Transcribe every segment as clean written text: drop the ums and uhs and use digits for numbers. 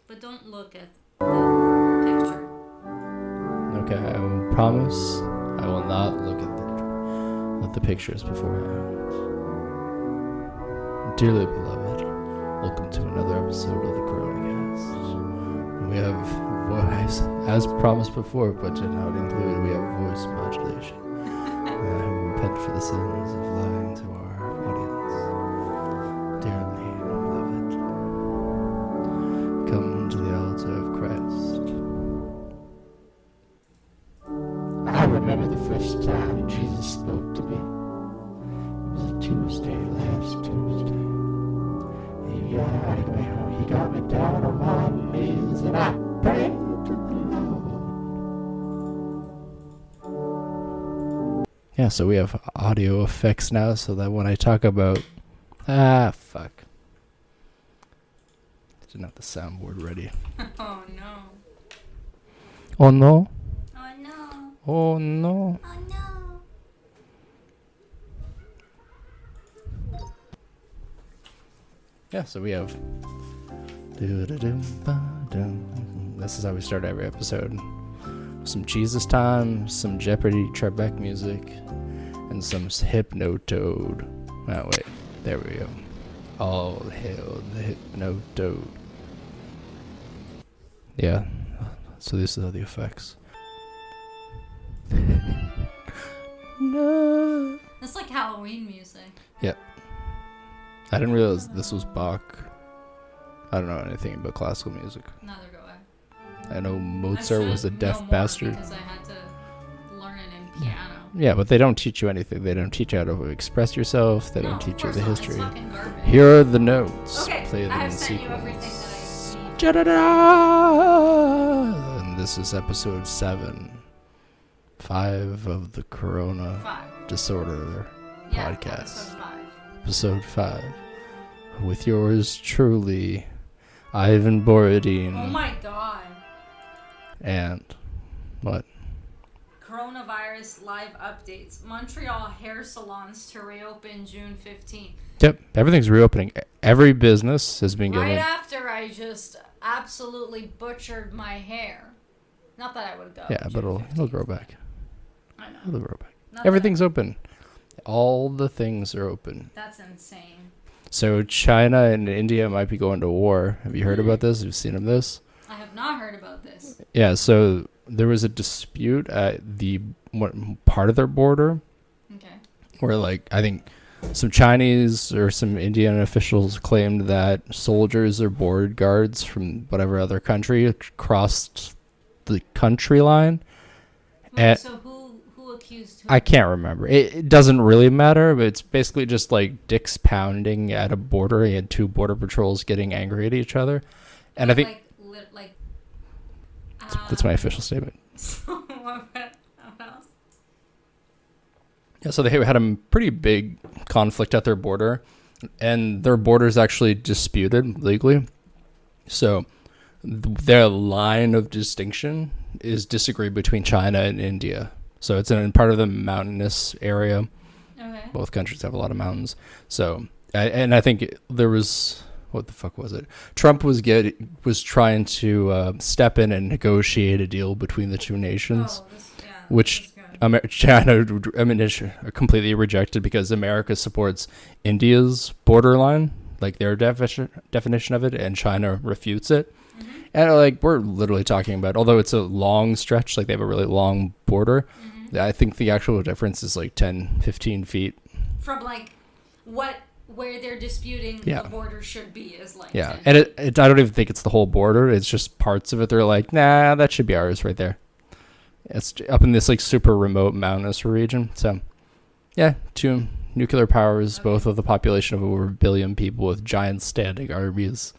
But don't look at the picture. Okay, I will promise I will not look at the pictures beforehand. Dearly beloved, welcome to another episode of the Coronacast. We have voice, as promised before, but did not include, we have voice modulation. I repent for the sins of lying to our audience. Dearly beloved, come to the altar of Christ. I remember the first time Jesus spoke to me. It was a Tuesday, last Tuesday. He got me down on my knees and I prayed to the Lord. Yeah, so we have audio effects now so that when I talk about... fuck. Didn't have the soundboard ready. Oh no. Oh no? Oh no. Oh no. Oh no. Yeah, so we have... This is how we start every episode. Some Jesus time, some Jeopardy Trebek music, and some Hypnotoad. Oh, wait. There we go. All hail the Hypnotoad. Yeah. So these are the effects. No. That's like Halloween music. Yep. I didn't realize this was Bach. I don't know anything about classical music. Neither do I. I know Mozart was a deaf bastard. Because I had to learn it in piano. Yeah, but they don't teach you anything. They don't teach you how to express yourself. They don't teach you the history. It's fucking garbage. Here are the notes. Okay, Play them I have in sent you sequence. everything that I need. Ja-da-da! And this is episode 7. 5 of the Corona 5. Disorder Yeah, podcast. episode 5. Episode 5. With yours truly, Ivan Borodin. Oh my god. And what? Coronavirus live updates. Montreal hair salons to reopen June 15th. Yep, everything's reopening. Every business has been Right given... after I just absolutely butchered my hair. Not that I would go. Yeah, but June it'll 15th. grow back. I know. It'll grow back. Not Everything's open. All the things are open. That's insane. So China and India might be going to war. Have you heard about this? Have you seen of this? I have not heard about this. Yeah, so there was a dispute at part of their border Okay. where, like, I think some Chinese or some Indian officials claimed that soldiers or border guards from whatever other country crossed the country line. Wait, so who accused who? I can't remember. It doesn't really matter, but it's basically just like dicks pounding at a border. You had 2 border patrols getting angry at each other. And I think that's my official statement. So what else? Yeah, so they had a pretty big conflict at their border, and their border is actually disputed legally. So their line of distinction is disagreed between China and India. So it's in part of the mountainous area. Okay. Both countries have a lot of mountains. So, and I think there was, what the fuck was it? Trump was trying to step in and negotiate a deal between the two nations, which China completely rejected because America supports India's borderline, like their definition of it, and China refutes it. Mm-hmm. And like we're literally talking about, although it's a long stretch, like they have a really long border, Mm-hmm. I think the actual difference is like 10, 15 feet. From like where they're disputing Yeah. the border should be is like. Yeah, 10. and I don't even think it's the whole border. It's just parts of it. They're like, nah, that should be ours right there. It's up in this like super remote mountainous region. So, yeah, 2 nuclear powers, both with a population of over 1 billion people with giant standing armies.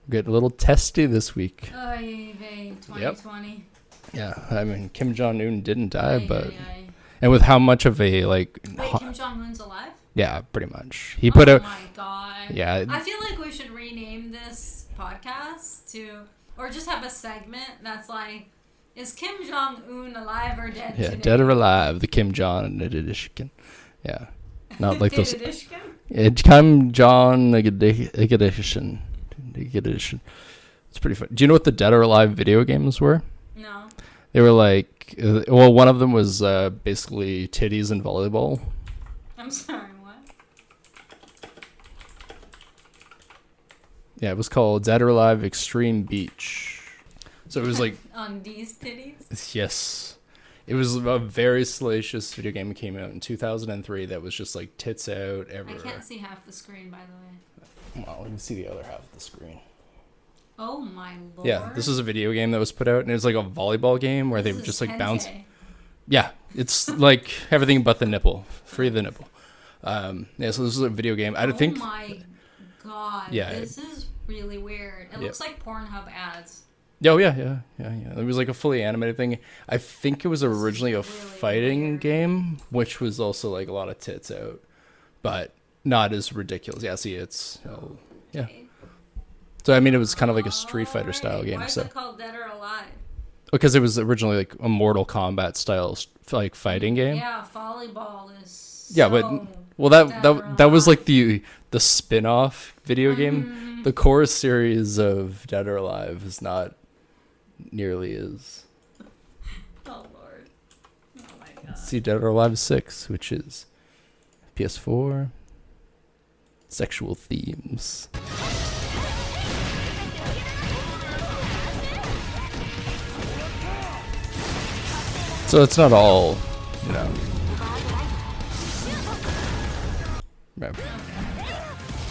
We're getting a little testy this week. Oy vey, 2020. Yeah, I mean, Kim Jong-un didn't die, Ay, but... ay, ay. And with how much of a, like... Wait, Kim Jong-un's alive? Yeah, pretty much. He put Oh out... my god. Yeah. I feel like we should rename this podcast to... Or just have a segment that's like... Is Kim Jong-un alive or dead Yeah, today? dead or alive, the Kim Jong edition. Yeah. Not like those... Kim Jong edition. It's pretty fun. Do you know what the Dead or Alive video games were? No. They were like, well, one of them was basically titties and volleyball. I'm sorry, what? Yeah, it was called Dead or Alive Extreme Beach. So it was like... On these titties? Yes. It was a very salacious video game that came out in 2003 that was just like tits out everywhere. I can't see half the screen, by the way. Well, let me see the other half of the screen. Oh my lord. Yeah, this is a video game that was put out, and it was like a volleyball game where they would just like bounce. Yeah, it's like everything but the nipple. Free the nipple. Yeah, so this is a video game. I think... Oh my god. Yeah. This is really weird. It looks like Pornhub ads. Oh, yeah. It was like a fully animated thing. I think it was originally a fighting game, which was also like a lot of tits out, but not as ridiculous. Yeah, see, it's... yeah. Okay. So, I mean, it was kind of like a Street Fighter style game. Why is it called Dead or Alive? Because it was originally like a Mortal Kombat style like fighting game. Yeah, volleyball is Yeah, but well, that was like the spin-off video game. The core series of Dead or Alive is not nearly as... Oh lord. Oh my god. See Dead or Alive 6, which is PS4. Sexual themes. So it's not all, you know. Right.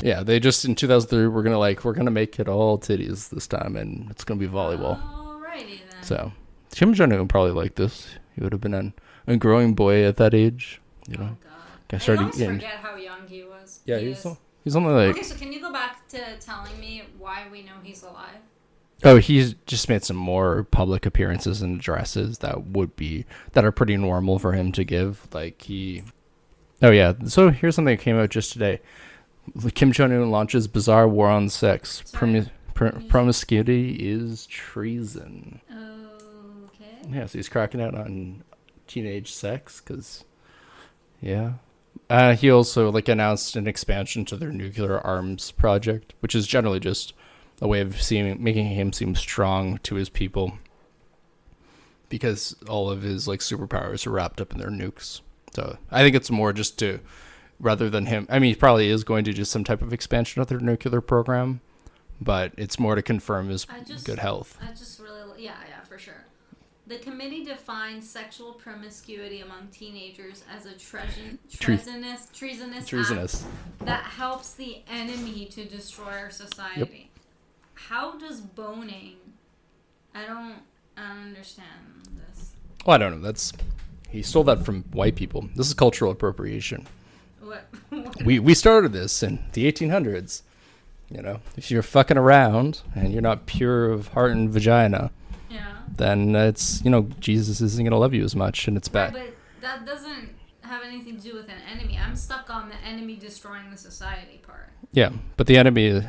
Yeah, they just in 2003 we're gonna make it all titties this time, and it's gonna be volleyball. Alrighty then. So Kim Jong-un would probably like this. He would have been a growing boy at that age, you know. Oh god. I always eating. forget how young he was. Yeah, he's only like... Okay, so can you go back to telling me why we know he's alive? Oh, he's just made some more public appearances and addresses that are pretty normal for him to give. Like oh yeah. So here's something that came out just today. Kim Jong-un launches bizarre war on sex. Promiscuity is treason. Okay. Yeah, so he's cracking out on teenage sex because, yeah. He also announced an expansion to their nuclear arms project, which is generally just a way of making him seem strong to his people, because all of his superpowers are wrapped up in their nukes. So I think it's more just to, rather than him, I mean, he probably is going to do some type of expansion of their nuclear program, but it's more to confirm his good health. I just really, yeah, for sure. The committee defines sexual promiscuity among teenagers as a treasonous act that helps the enemy to destroy our society. Yep. How does boning... I don't understand this. Well, I don't know. He stole that from white people. This is cultural appropriation. What? We started this in the 1800s. You know, if you're fucking around and you're not pure of heart and vagina, then it's, Jesus isn't going to love you as much, and it's bad. Right, but that doesn't have anything to do with an enemy. I'm stuck on the enemy destroying the society part. Yeah, but the enemy,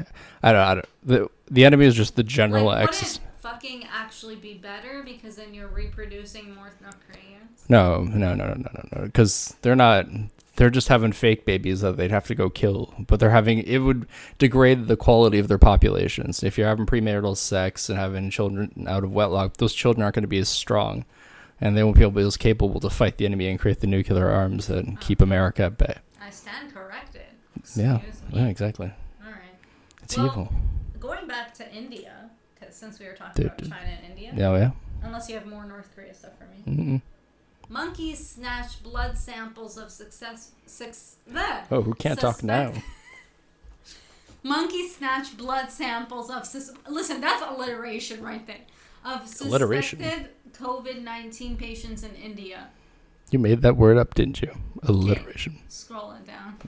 the enemy is just the general Wouldn't fucking actually be better because then you're reproducing more North Koreans? No, because they're just having fake babies that they'd have to go kill, but it would degrade the quality of their populations. If you're having premarital sex and having children out of wedlock, those children aren't going to be as strong, and they won't be able to be as capable to fight the enemy and create the nuclear arms and keep America at bay. I stand corrected. Yeah, exactly. All right. It's evil. Going back to India, because since we were talking about China and India. Yeah. Unless you have more North Korea stuff for me. Mm-mm. Monkeys snatch blood samples of who can't talk now? Monkeys snatch blood samples of... Listen, that's alliteration right there. Of suspected COVID-19 patients in India. You made that word up, didn't you? Alliteration. Okay, scrolling down.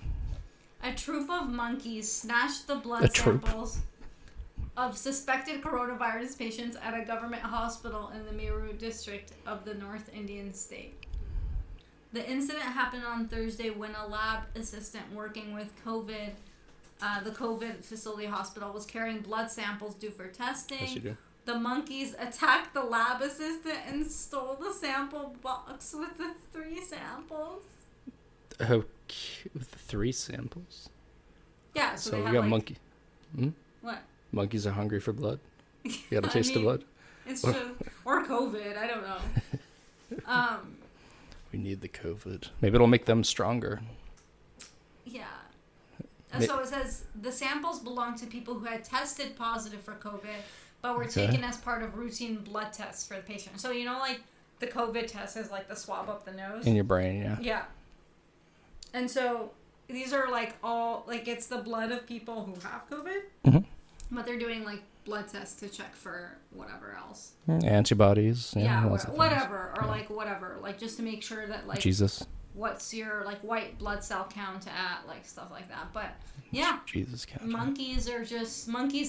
A troop of monkeys snatched the blood samples of suspected coronavirus patients at a government hospital in the Meerut district of the North Indian state. The incident happened on Thursday when a lab assistant working with the COVID facility hospital was carrying blood samples due for testing. Yes, you do. The monkeys attacked the lab assistant and stole the sample box with the 3 samples. Okay, with the 3 samples? Yeah, so we they got monkey. What? Monkeys are hungry for blood. You gotta taste the blood. It's just, or COVID. I don't know. We need the COVID. Maybe it'll make them stronger. Yeah. So it says the samples belong to people who had tested positive for COVID, but were taken as part of routine blood tests for the patient. So, you know, like the COVID test is like the swab up the nose. In your brain, yeah. Yeah. And so these are like all, like it's the blood of people who have COVID, but they're doing like blood tests to check for whatever else. Antibodies. Yeah, whatever. Or like whatever. Like just to make sure that like... Jesus. What's your like white blood cell count at, like stuff like that. But yeah, Jesus count. Monkeys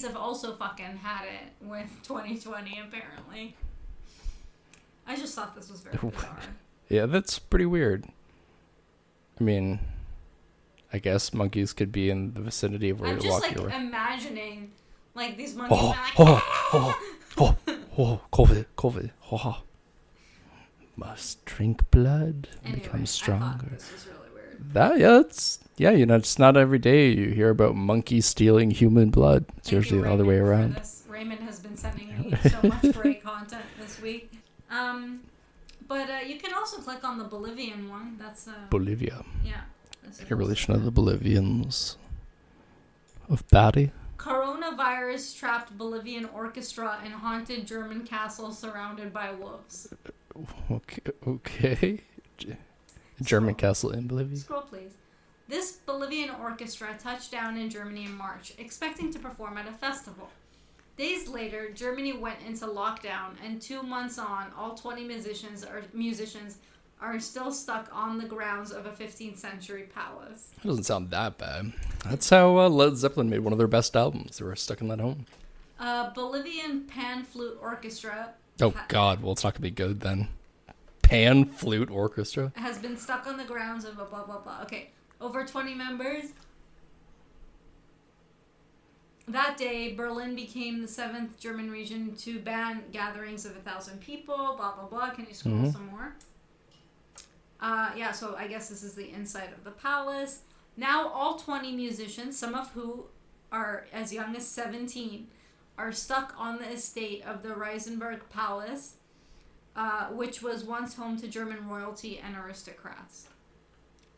have also fucking had it with 2020 apparently. I just thought this was very bizarre. Yeah, that's pretty weird. I mean, I guess monkeys could be in the vicinity of where you're walking. I'm just like imagining like these monkeys COVID. Must drink blood and become stronger. I thought this was really weird. You know, it's not every day you hear about monkeys stealing human blood. It's usually the other way around. Raymond has been sending me so much great content this week. But you can also click on the Bolivian one. That's Bolivia. Yeah. In relation to the Bolivians of Barry. Coronavirus trapped Bolivian orchestra in haunted German castle surrounded by wolves. Okay. German castle in Bolivia. Scroll, please. This Bolivian orchestra touched down in Germany in March, expecting to perform at a festival. Days later, Germany went into lockdown, and 2 months on, all 20 musicians are still stuck on the grounds of a 15th century palace. That doesn't sound that bad. That's how Led Zeppelin made one of their best albums. They were stuck in that home. Bolivian pan flute orchestra. Oh, God. Well, it's not going to be good then. Pan flute orchestra? Has been stuck on the grounds of a blah, blah, blah. Okay. Over 20 members. That day, Berlin became the 7th German region to ban gatherings of 1,000 people. Blah, blah, blah. Can you scroll some more? So I guess this is the inside of the palace. Now all 20 musicians, some of who are as young as 17, are stuck on the estate of the Reisenberg Palace, which was once home to German royalty and aristocrats.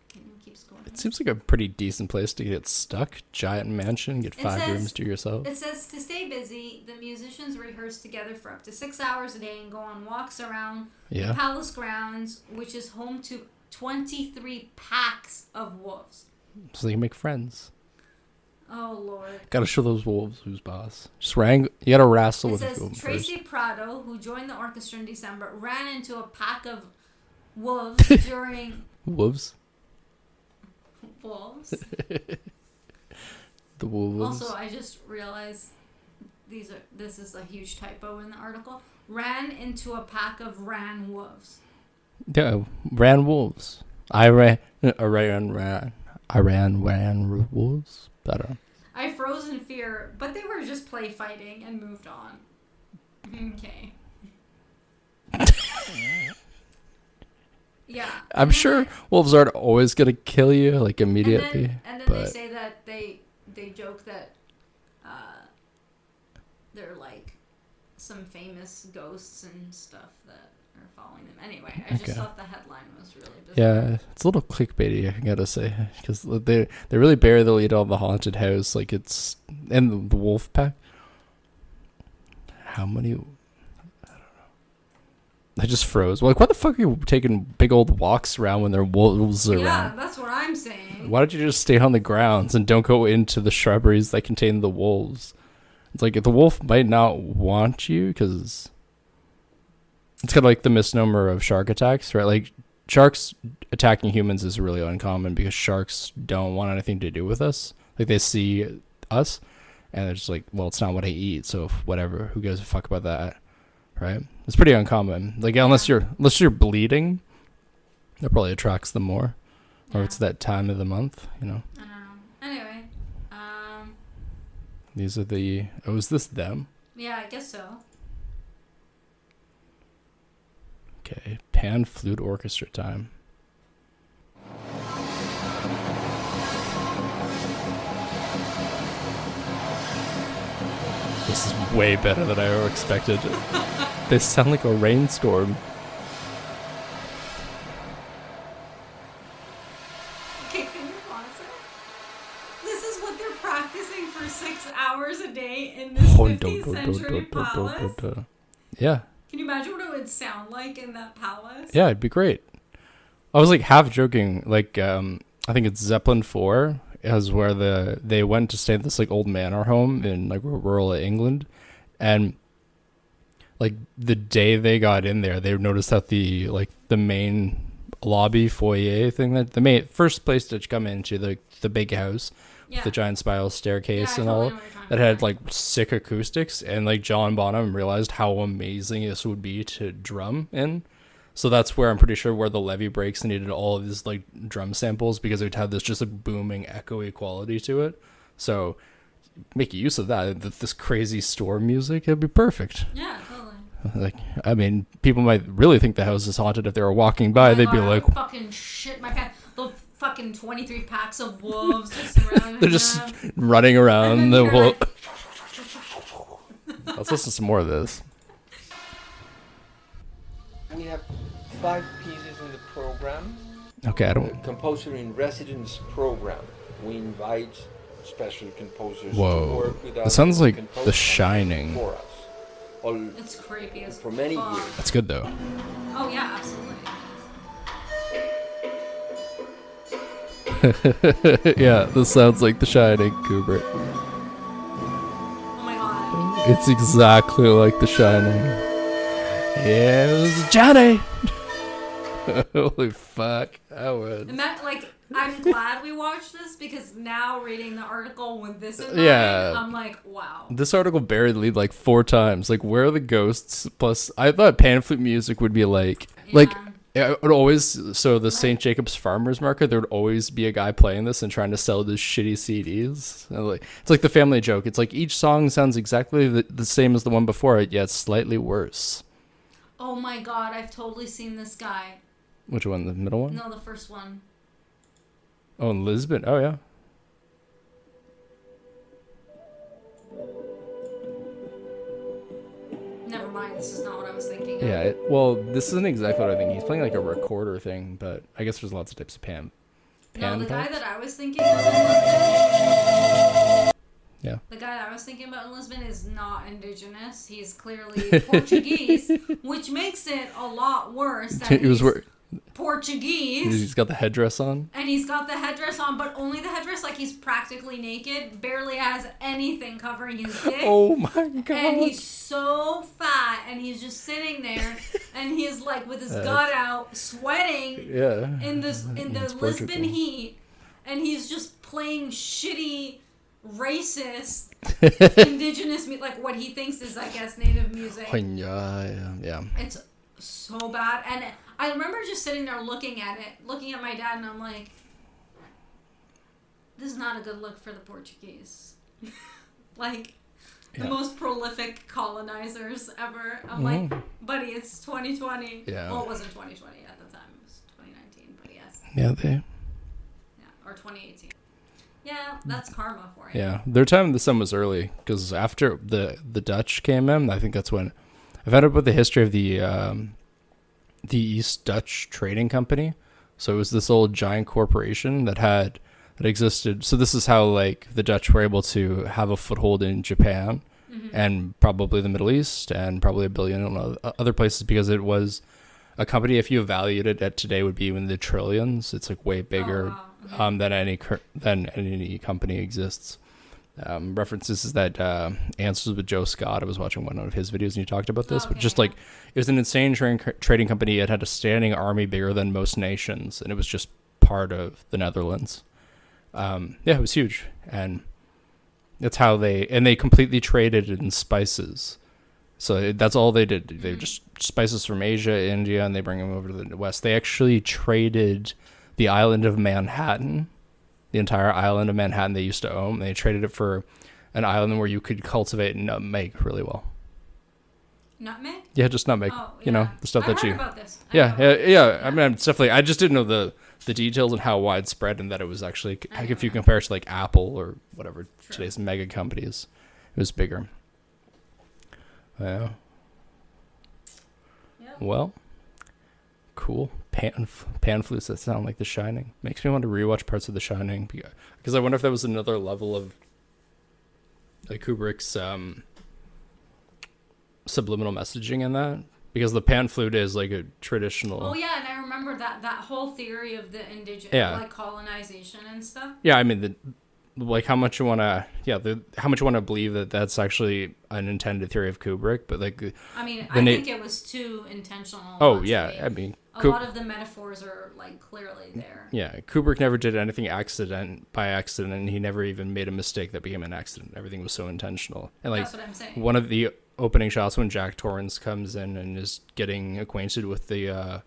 Can you keep scrolling? It seems like a pretty decent place to get stuck. Giant mansion, get 5 rooms to yourself. It says to stay busy, the musicians rehearse together for up to 6 hours a day and go on walks around the palace grounds, which is home to 23 packs of wolves. So you make friends. Oh, Lord. Gotta show those wolves who's boss. Just you gotta wrestle with them. It says Tracy Prado, who joined the orchestra in December, ran into a pack of wolves during... Wolves? Wolves. The wolves. Also, I just realized this is a huge typo in the article. Ran into a pack of ran wolves. Yeah, ran wolves. I ran wolves. I don't know. I froze in fear, but they were just play fighting and moved on. Okay. Yeah. I'm sure wolves aren't always going to kill you, like, immediately. And then they say that they joke that they're, like, some famous ghosts and stuff that are following them. Anyway, I just thought the headline was really bizarre. Yeah, it's a little clickbaity, I gotta say. Because they really bury the lead on the haunted house, like it's... And the wolf pack. How many... I just froze. Like, why the fuck are you taking big old walks around when there are wolves around? Yeah, that's what I'm saying. Why don't you just stay on the grounds and don't go into the shrubberies that contain the wolves? It's like, the wolf might not want you, because it's kind of like the misnomer of shark attacks, right? Like, sharks attacking humans is really uncommon because sharks don't want anything to do with us. Like, they see us, and they're just like, well, it's not what I eat, so whatever. Who gives a fuck about that? Right? It's pretty uncommon. Like, unless you're bleeding, that probably attracts them more. Yeah. Or it's that time of the month, you know. I don't know. Anyway, these are the... Oh, is this them? Yeah, I guess so. Okay, pan flute orchestra time. This is way better than I ever expected. They sound like a rainstorm. Okay, can you pause it? This is what they're practicing for 6 hours a day in this 15th century palace. Yeah. Can you imagine what it would sound like in that palace? Yeah, it'd be great. I was like half joking. Like, I think it's Zeppelin 4 is where they went to stay at this like old manor home in like rural England, and like the day they got in there, they noticed that the main lobby foyer thing, that the main first place to come into the big house, with the giant spiral staircase and all, that had like sick acoustics, and like John Bonham realized how amazing this would be to drum in. So that's where I'm pretty sure where the levee breaks needed all of these like drum samples, because it would have this just a booming echoey quality to it. So make use of that. This crazy storm music, it'd be perfect. Yeah, totally. Like, I mean, people might really think the house is haunted if they were walking by. They'd be like, fucking shit my pants. The fucking 23 packs of wolves just surrounding they're just running around the wolf. Let's listen to some more of this. We have 5 pieces in the program. Okay, I don't. Composer in Residence program. We invite special composers to Whoa. work with us. That sounds like compose The Shining. for us. It's creepy as For many fuck. years. That's good though. Oh yeah, absolutely. Yeah, this sounds like The Shining, Kubrick. Oh my god. It's exactly like The Shining. Yeah, it was Johnny. Holy fuck! I would. And that, like, I'm glad we watched this, because now reading the article with this in mind, I'm like, wow. This article buried the lead like 4 times. Like, where are the ghosts? Plus, I thought pan flute music would be like it would always. So the St. Jacob's Farmers Market, there would always be a guy playing this and trying to sell these shitty CDs. And like, it's like the family joke. It's like each song sounds exactly the same as the one before it, yet slightly worse. Oh my god, I've totally seen this guy. Which one? The middle one? No, the first one. Oh, in Lisbon. Oh, yeah. Never mind, this is not what I was thinking of. Yeah, well, this isn't exactly what I think. He's playing like a recorder thing, but I guess there's lots of types of pan. No, the guy pipes? that I was thinking of in Lisbon... Yeah. The guy that I was thinking about in Lisbon is not indigenous. He's clearly Portuguese, which makes it a lot worse that he's Portuguese. He's got the headdress on. And he's got the headdress on, but only the headdress, like he's practically naked, barely has anything covering his dick. Oh my god. And he's so fat, and he's just sitting there, and he's like with his gut out, sweating in the Lisbon heat, and he's just playing shitty, racist, indigenous music, like what he thinks is, I guess, native music. Yeah. It's so bad, and I remember just sitting there looking at my dad, and I'm like, this is not a good look for the Portuguese. Like, the most prolific colonizers ever. I'm like, buddy, it's 2020. Yeah. Well, it wasn't 2020 at the time. It was 2019, but yes. Yeah, Or 2018. Yeah, that's karma for you. Yeah, their time in the sun was early, because after the Dutch came in, I think that's when I found out about the history of the East Dutch Trading Company. So it was this old giant corporation that existed. So this is how like the Dutch were able to have a foothold in Japan and probably the Middle East and probably a billion other places, because it was a company, if you valued it at today, would be in the trillions. It's like way bigger than any company exists. References is that Answers with Joe Scott. I was watching one of his videos and he talked about this, but just like it was an insane trading company. It had a standing army bigger than most nations, and it was just part of the Netherlands. It was huge, and that's how they completely traded in spices. So that's all they did. They just spices from Asia, India, and they bring them over to the West. They actually traded the island of Manhattan. The entire island of Manhattan they used to own. They traded it for an island where you could cultivate nutmeg really well. Nutmeg? Yeah, just nutmeg. Oh, yeah. You know, the stuff I've that heard you... about this. Yeah. I mean, it's definitely... I just didn't know the details and how widespread, and that it was actually... Like, if you compare it to like Apple or whatever, today's mega companies, it was bigger. Yeah. Yep. Well, cool. Pan flutes that sound like The Shining. Makes me want to rewatch parts of The Shining because I wonder if that was another level of like Kubrick's subliminal messaging in that. Because the pan flute is like a traditional. Oh yeah, and I remember that whole theory of the indigenous, like colonization and stuff. Yeah, I mean how much you want to believe that that's actually an intended theory of Kubrick, but like. I mean, I think it was too intentional. Oh yeah, I mean. A lot of the metaphors are like clearly there. Yeah, Kubrick never did anything by accident, and he never even made a mistake that became an accident. Everything was so intentional. And like, that's what I'm saying. One of the opening shots when Jack Torrance comes in and is getting acquainted with the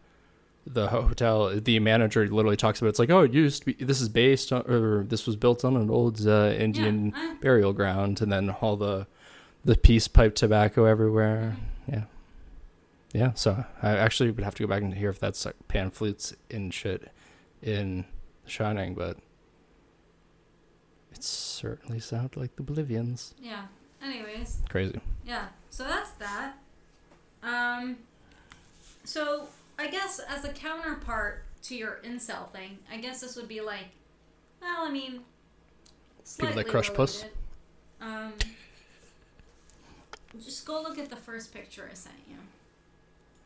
hotel, the manager literally talks about it's like, oh, it used to be, this is based on, or this was built on an old Indian burial ground, and then all the peace pipe tobacco everywhere. Yeah, so I actually would have to go back and hear if that's like pan flutes and shit in The Shining, but it certainly sounded like the Bolivians. Yeah. Anyways. Crazy. Yeah. So that's that. So I guess as a counterpart to your incel thing, I guess this would be like, well, I mean, slightly people that crush related. Puss. Just go look at the first picture I sent you.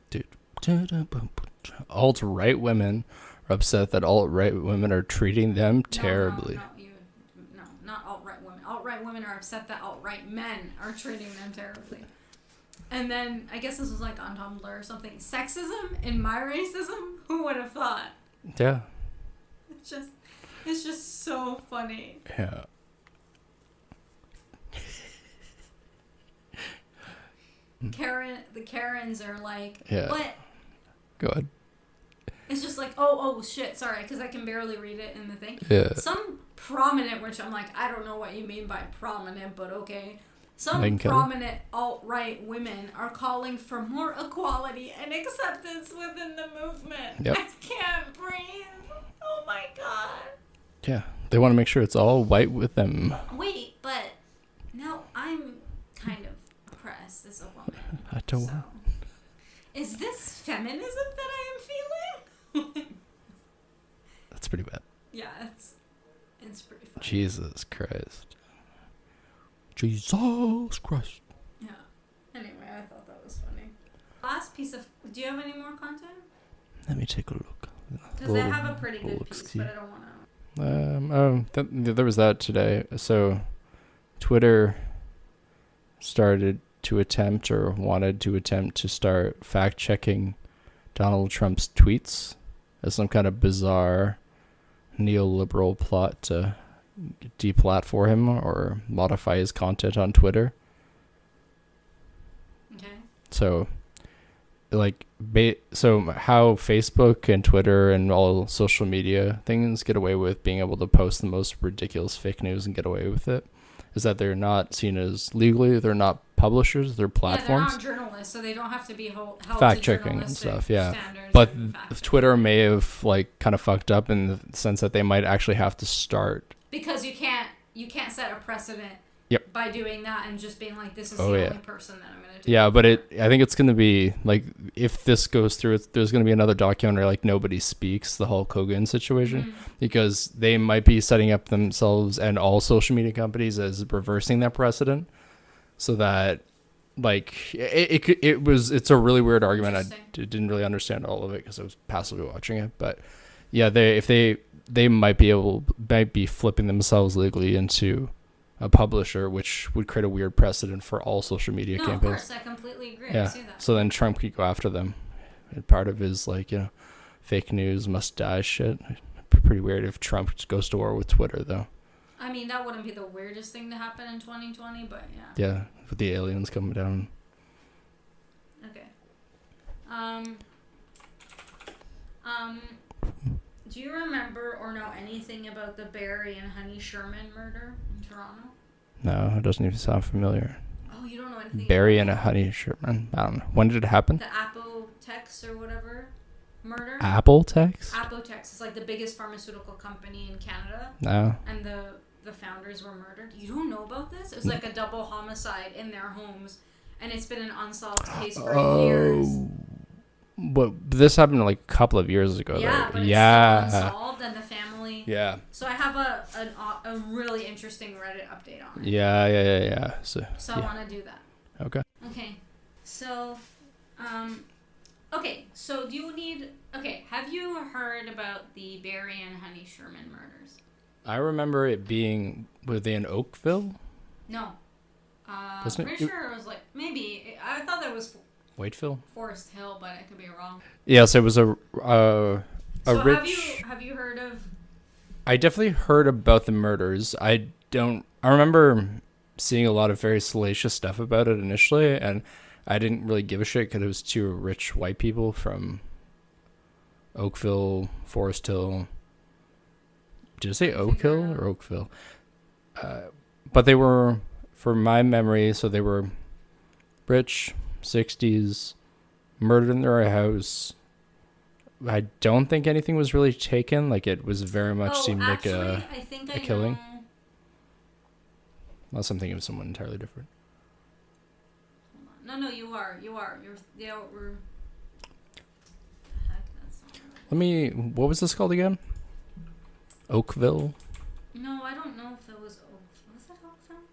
Dude. Alt-right women are upset that alt-right women are treating them terribly. No, not alt-right women. Alt-right women are upset that alt-right men are treating them terribly. And then, I guess this was like on Tumblr or something. Sexism in my racism? Who would have thought? Yeah. It's just so funny. Yeah. The Karens are like, yeah. What? Go ahead. It's just like, oh shit, sorry, because I can barely read it in the thing. Yeah. Some prominent, which I'm like, I don't know what you mean by prominent, but okay. Some prominent alt-right women are calling for more equality and acceptance within the movement. Yep. I can't breathe. Oh my god. Yeah, they want to make sure it's all white with them. Wait, but now I'm kind of oppressed as a woman. I don't know. Is this feminism that I am feeling? That's pretty bad. Yeah, it's pretty funny. Jesus Christ. Jesus Christ. Yeah. Anyway, I thought that was funny. Last piece of... Do you have any more content? Let me take a look. Because I have a pretty good piece, but I don't want to... There was that today. So, Twitter started to attempt or wanted to attempt to start fact-checking Donald Trump's tweets as some kind of bizarre neoliberal plot to deplatform him or modify his content on Twitter. Okay. So, like, so how Facebook and Twitter and all social media things get away with being able to post the most ridiculous fake news and get away with it is that they're not seen as legally, they're not publishers, they're platforms. Yeah, they're not journalists, so they don't have to be held fact to checking and stuff, yeah. But Twitter may have like kind of fucked up in the sense that they might actually have to start, because you can't set a precedent. Yep. By doing that and just being like, this is the only person that I'm going to do. Yeah, but I think it's going to be, like, if this goes through, there's going to be another documentary, like, Nobody Speaks, the Hulk Hogan situation, because they might be setting up themselves and all social media companies as reversing that precedent, so that, like, it's a really weird argument. I didn't really understand all of it because I was passively watching it, but, yeah, they might be flipping themselves legally into a publisher, which would create a weird precedent for all social media campaigns. Of course, I completely agree. Yeah. I see that. So then Trump could go after them. And part of his, like, fake news must die shit. Pretty weird if Trump goes to war with Twitter, though. I mean, that wouldn't be the weirdest thing to happen in 2020, but yeah. Yeah, with the aliens coming down. Okay. Do you remember or know anything about the Barry and Honey Sherman murder in Toronto? No, it doesn't even sound familiar. Oh, you don't know anything Barry and Honey Sherman. I don't know. When did it happen? The Apotex or whatever murder? Apotex? Apotex is like the biggest pharmaceutical company in Canada. No. And the founders were murdered. You don't know about this? It was like a double homicide in their homes. and it's been an unsolved case for years. But this happened like a couple of years ago. Yeah, though. but it's still unsolved, and the family. Yeah. So I have a really interesting Reddit update on it. Yeah. So I want to do that. Okay. Okay. So, So do you need? Okay. Have you heard about the Barry and Honey Sherman murders? I remember it being within Oakville. No. Wasn't pretty sure it was like maybe. I thought that was Whiteville. Forest Hill, but I could be wrong. Yes, it was a So rich. have you heard of? I definitely heard about the murders. I remember seeing a lot of very salacious stuff about it initially, and I didn't really give a shit because it was two rich white people from Oakville, Forest Hill. Did I say Oak Hill or Oakville? But they were, from my memory, so they were rich, 60s, murdered in their house. I don't think anything was really taken. Like, it was very much seemed like a killing. Unless I'm thinking of someone entirely different. No, you are. We're... What was this called again? Oakville? No, I don't know if it was Oakville. Was it Oakville?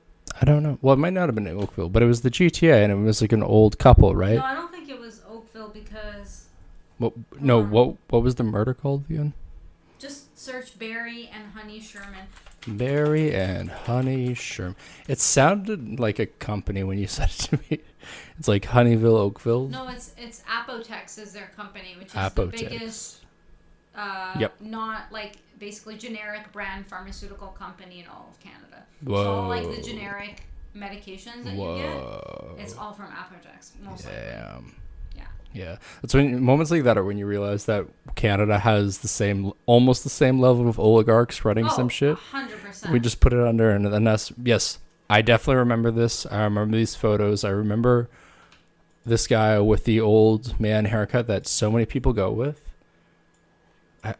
I don't know. Well, it might not have been Oakville, but it was the GTA, and it was like an old couple, right? No, I don't think it was Oakville because... What was the murder called again? Just search Barry and Honey Sherman. Barry and Honey Sherman. It sounded like a company when you said it to me. It's like Honeyville, Oakville. No, it's Apotex is their company, which is Apotex. The biggest, not like basically generic brand pharmaceutical company in all of Canada. Whoa. So all like the generic medications that you get, it's all from Apotex, most likely. Yeah, it's when moments like that are when you realize that Canada has almost the same level of oligarchs running some shit. 100%. We just put it under, and then us. Yes, I definitely remember this. I remember these photos. I remember this guy with the old man haircut that so many people go with.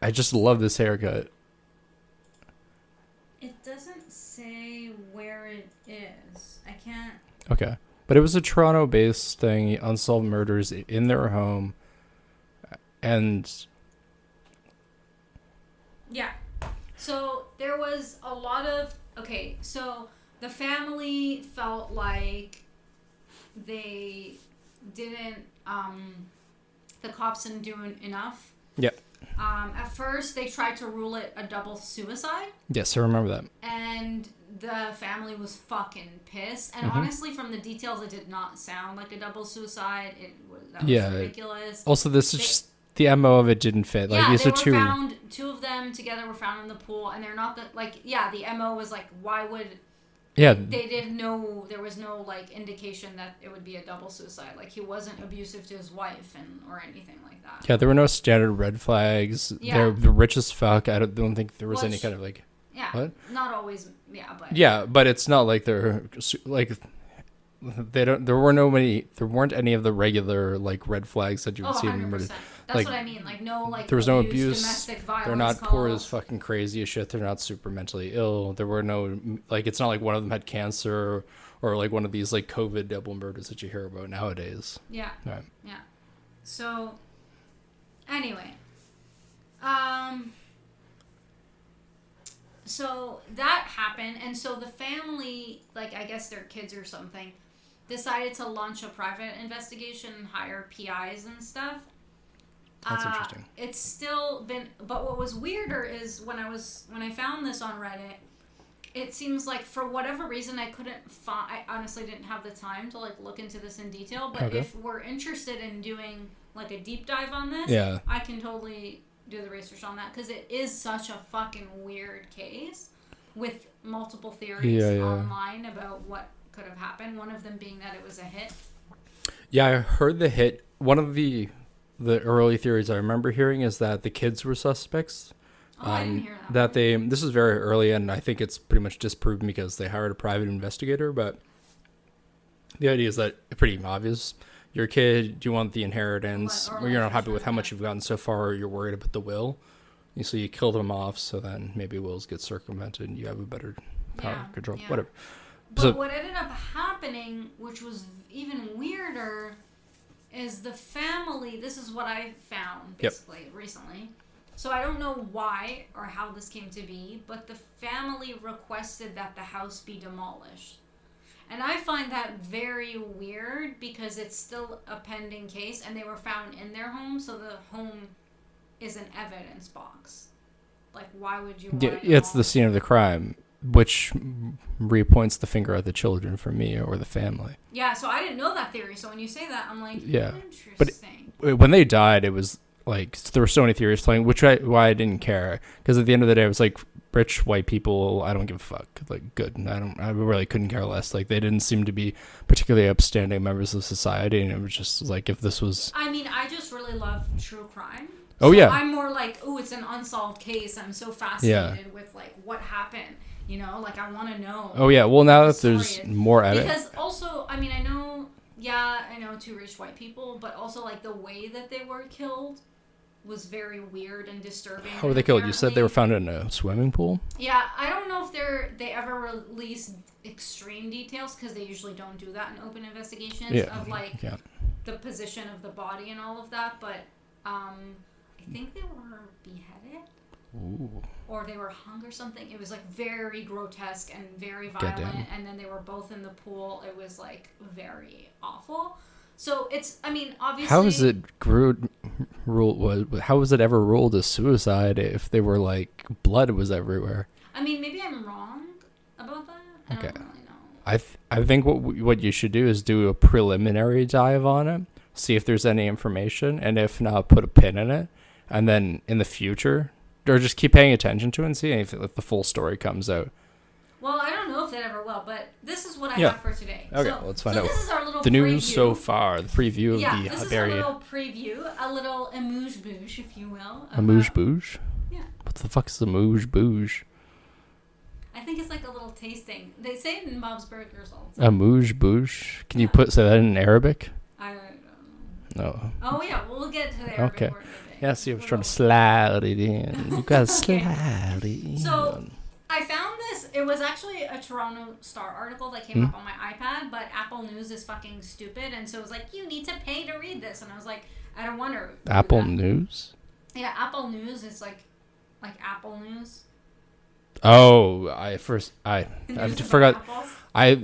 I just love this haircut. It doesn't say where it is. I can't. Okay. But it was a Toronto-based thing, unsolved murders in their home, and... Yeah. So there was a lot of... Okay, so the family felt like they didn't... the cops didn't do enough. Yep. At first, they tried to rule it a double suicide. Yes, I remember that. And the family was fucking pissed. And honestly, from the details, it did not sound like a double suicide. That was ridiculous. Also, this is just the MO of it didn't fit. Like, these are two of them together were found in the pool, and they're not the MO was like, why would... Yeah. They didn't know, there was no, like, indication that it would be a double suicide. Like, he wasn't abusive to his wife or anything like that. Yeah, there were no standard red flags. Yeah. They're rich as fuck. I don't think there was any kind of, like... Yeah. What? Not always, but... Yeah, but it's not like they're, like... There weren't any of the regular, like, red flags that you would see in murder. That's what I mean. Like, no, like, there was no abuse. Domestic violence. They're not poor as fucking crazy as shit. They're not super mentally ill. There were no, like, it's not like one of them had cancer or like one of these, like, COVID double murders that you hear about nowadays. Yeah. Right. Yeah. So, anyway. So that happened, and so the family, like, I guess their kids or something, decided to launch a private investigation and hire PIs and stuff. That's interesting. It's still been, but what was weirder is when I found this on Reddit, it seems like for whatever reason I honestly didn't have the time to, like, look into this in detail, but if we're interested in doing, like, a deep dive on this, I can totally do the research on that, because it is such a fucking weird case with multiple theories online about what could have happened, one of them being that it was a hit. Yeah, I heard the hit. One of the early theories I remember hearing is that the kids were suspects. I didn't hear that. This is very early, and I think it's pretty much disproven because they hired a private investigator, but the idea is that it's pretty obvious. You're a kid, you want the inheritance, or you're not happy with how much you've gotten so far, or you're worried about the will. So you kill them off, so then maybe wills get circumvented and you have a better power control, whatever. But what ended up happening, which was even weirder, is the family. This is what I found basically recently. So I don't know why or how this came to be, but the family requested that the house be demolished. And I find that very weird because it's still a pending case and they were found in their home, so the home is an evidence box. Like, why would you want to it's the scene of the crime, which repoints the finger at the children for me or the family. Yeah, so I didn't know that theory. So when you say that, I'm like, interesting. But when they died, it was like, there were so many theories playing, why I didn't care. Because at the end of the day, it was like, rich white people, I don't give a fuck. Like, good. I really couldn't care less. Like, they didn't seem to be particularly upstanding members of society. And it was just like, if this was... I mean, I just really love true crime. Oh, yeah. I'm more like, it's an unsolved case. I'm so fascinated with, like, what happened. You know, like, I want to know. Oh, yeah. Well, now that there's more evidence. Because also, I mean, I know two rich white people, but also, like, the way that they were killed was very weird and disturbing. How were they killed? You said they were found in a swimming pool? Yeah, I don't know if they ever release extreme details, because they usually don't do that in open investigations of, like, the position of the body and all of that, but I think they were beheaded. Ooh. Or they were hung or something. It was, like, very grotesque and very violent. Goddamn. And then they were both in the pool. It was, like, very awful. So it's, I mean, obviously... How is it how was it ever ruled as suicide if they were, like, blood was everywhere? I mean, maybe I'm wrong about that. I don't really know. I think what you should do is do a preliminary dive on it, see if there's any information, and if not, put a pin in it, and then in the future... Or just keep paying attention to it and see if the full story comes out. Well, I don't know if that ever will, but this is what I have for today. Okay, let's find out. This is our little the preview. News so far, the preview of the this is Barry... a little preview, a little amuse-bouche, if you will. Amuse-bouche? Yeah. What the fuck is amuse-bouche? I think it's like a little tasting. They say it in Bob's Burgers all the A time. amuse-bouche? Can you say that in Arabic? I don't know. No. Oh, yeah, we'll get to the Arabic word in a bit. Yeah, see, I was trying to slide it in. You gotta slide it in. So, I found this. It was actually a Toronto Star article that came up on my iPad, but Apple News is fucking stupid, and so it was like, you need to pay to read this. And I was like, I don't want to. Apple News? Yeah, Apple News is like Apple News. Oh, I forgot.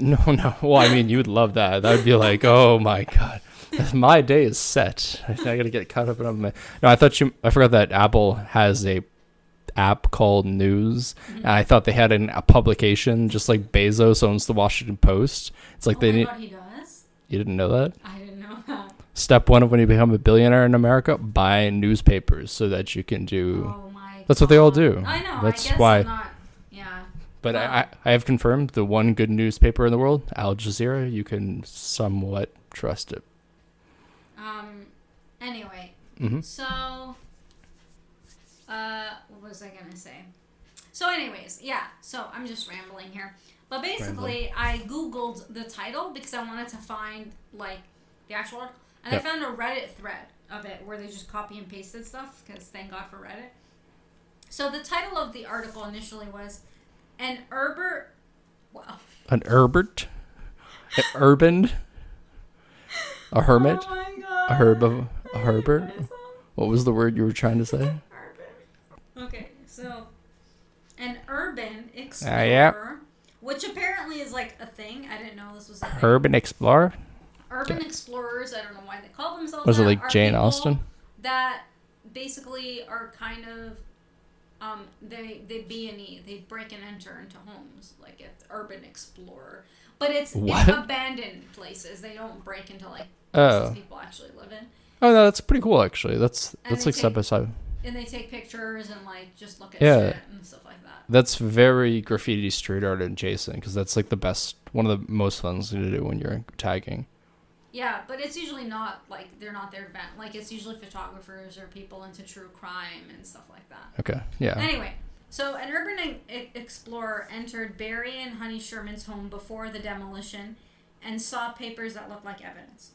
No. Well, I mean, you would love that. That would be like, oh my god. My day is set. I gotta get caught up on my... No, I forgot that Apple has a app called News, and I thought they had a publication just like Bezos owns the Washington Post. It's like God, he does? You didn't know that? I didn't know that. Step one of when you become a billionaire in America, buy newspapers so that you can do... Oh my God. That's what they all do. I know. That's I guess why. I'm not... Yeah. But I have confirmed the one good newspaper in the world, Al Jazeera, you can somewhat trust it. Anyway, so, what was I gonna say? So anyways, so I'm just rambling here. But basically, I Googled the title because I wanted to find, like, the actual article. And I found a Reddit thread of it where they just copy and pasted stuff, because thank God for Reddit. So the title of the article initially was, An Urban... A hermit? Oh my God. A Herbert? What was the word you were trying to say? Okay, so an urban explorer, which apparently is like a thing. I didn't know this was a thing. Urban explorer? Urban explorers, I don't know why they call themselves Was that. it like Jane Austen? That basically are kind of they B&E, they break and enter into homes, like it's urban explorer. But it's abandoned places. They don't break into like places people actually live in. Oh no, that's pretty cool actually. That's like side by side. And they take pictures and like just look at shit and stuff like that. That's very graffiti street art adjacent, because that's like one of the most fun things to do when you're tagging. Yeah, but it's usually not like they're not there event. Like it's usually photographers or people into true crime and stuff like that. Okay, yeah. Anyway, so an urban explorer entered Barry and Honey Sherman's home before the demolition and saw papers that looked like evidence.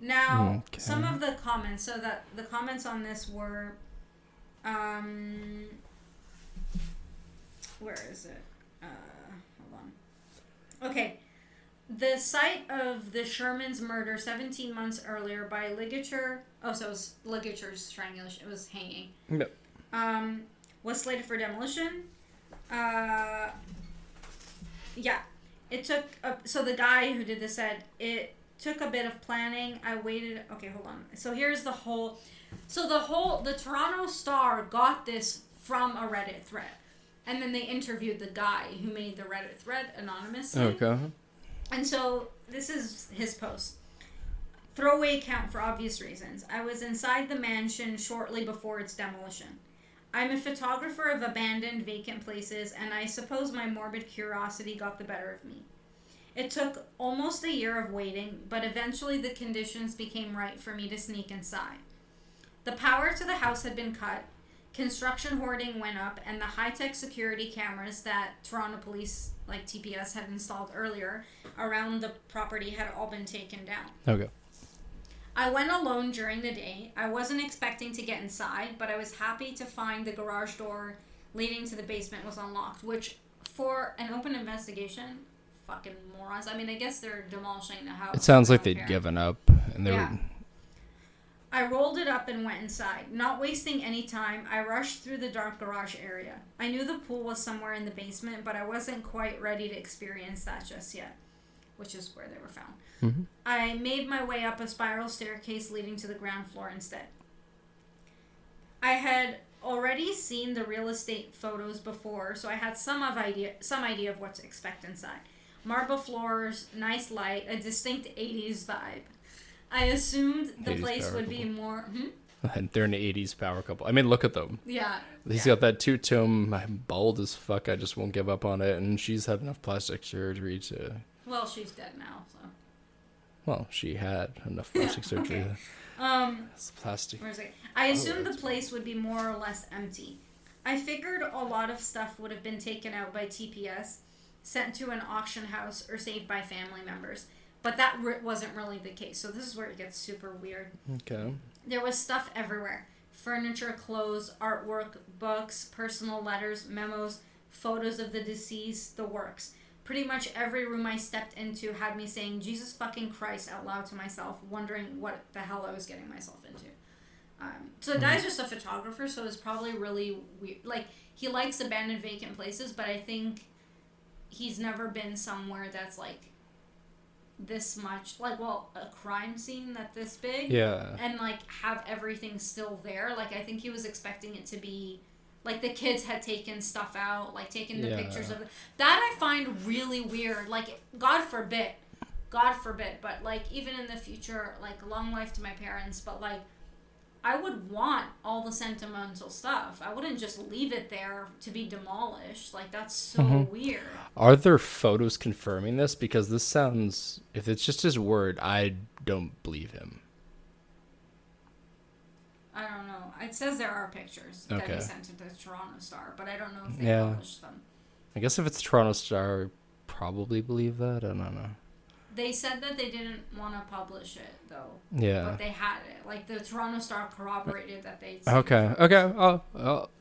Now, some of the comments, so that the comments on this were, where is it? Hold on. Okay. The site of the Sherman's murder 17 months earlier by ligature... Oh, so it was ligature strangulation. It was hanging. No. Was slated for demolition. Yeah. It took... so the guy who did this said, it took a bit of planning. I waited... Okay, hold on. So here's the whole... So the Toronto Star got this from a Reddit thread. And then they interviewed the guy who made the Reddit thread anonymously. Okay. And so this is his post. Throwaway account for obvious reasons. I was inside the mansion shortly before its demolition. I'm a photographer of abandoned, vacant places, and I suppose my morbid curiosity got the better of me. It took almost a year of waiting, but eventually the conditions became right for me to sneak inside. The power to the house had been cut, construction hoarding went up, and the high-tech security cameras that Toronto police, like TPS, had installed earlier around the property had all been taken down. Okay. I went alone during the day. I wasn't expecting to get inside, but I was happy to find the garage door leading to the basement was unlocked, which, for an open investigation, fucking morons. I mean, I guess they're demolishing the house. It sounds like they'd given up, and they were... I rolled it up and went inside. Not wasting any time, I rushed through the dark garage area. I knew the pool was somewhere in the basement, but I wasn't quite ready to experience that just yet, which is where they were found. Mm-hmm. I made my way up a spiral staircase leading to the ground floor instead. I had already seen the real estate photos before, so I had some idea of what to expect inside. Marble floors, nice light, a distinct 80s vibe. I assumed the place would be more... They're an 80s power couple. I mean, look at them. Yeah. He's got that two-tone, I'm bald as fuck, I just won't give up on it, and she's had enough plastic surgery to... Well, she's dead now, so... Well, she had enough plastic surgery. Okay. It's plastic. Where is it? I assumed the place would be more or less empty. I figured a lot of stuff would have been taken out by TPS, sent to an auction house, or saved by family members. But that wasn't really the case. So this is where it gets super weird. Okay. There was stuff everywhere. Furniture, clothes, artwork, books, personal letters, memos, photos of the deceased, the works. Pretty much every room I stepped into had me saying Jesus fucking Christ out loud to myself, wondering what the hell I was getting myself into. So the guy's just a photographer, so it's probably really weird. Like, he likes abandoned vacant places, but I think he's never been somewhere that's, like, this much, like, well, a crime scene that's this big. Yeah. And, like, have everything still there. Like, I think he was expecting it to be... Like, the kids had taken stuff out, like, taken the pictures of it. That I find really weird. Like, God forbid, but, like, even in the future, like, long life to my parents, but, like, I would want all the sentimental stuff. I wouldn't just leave it there to be demolished. Like, that's so weird. Are there photos confirming this? Because this sounds... If it's just his word, I don't believe him. I don't know. It says there are pictures that he sent to the Toronto Star, but I don't know if they published them. I guess if it's Toronto Star, I probably believe that. I don't know. They said that they didn't want to publish it, though. Yeah. But they had it. Like, the Toronto Star corroborated that they'd seen Okay.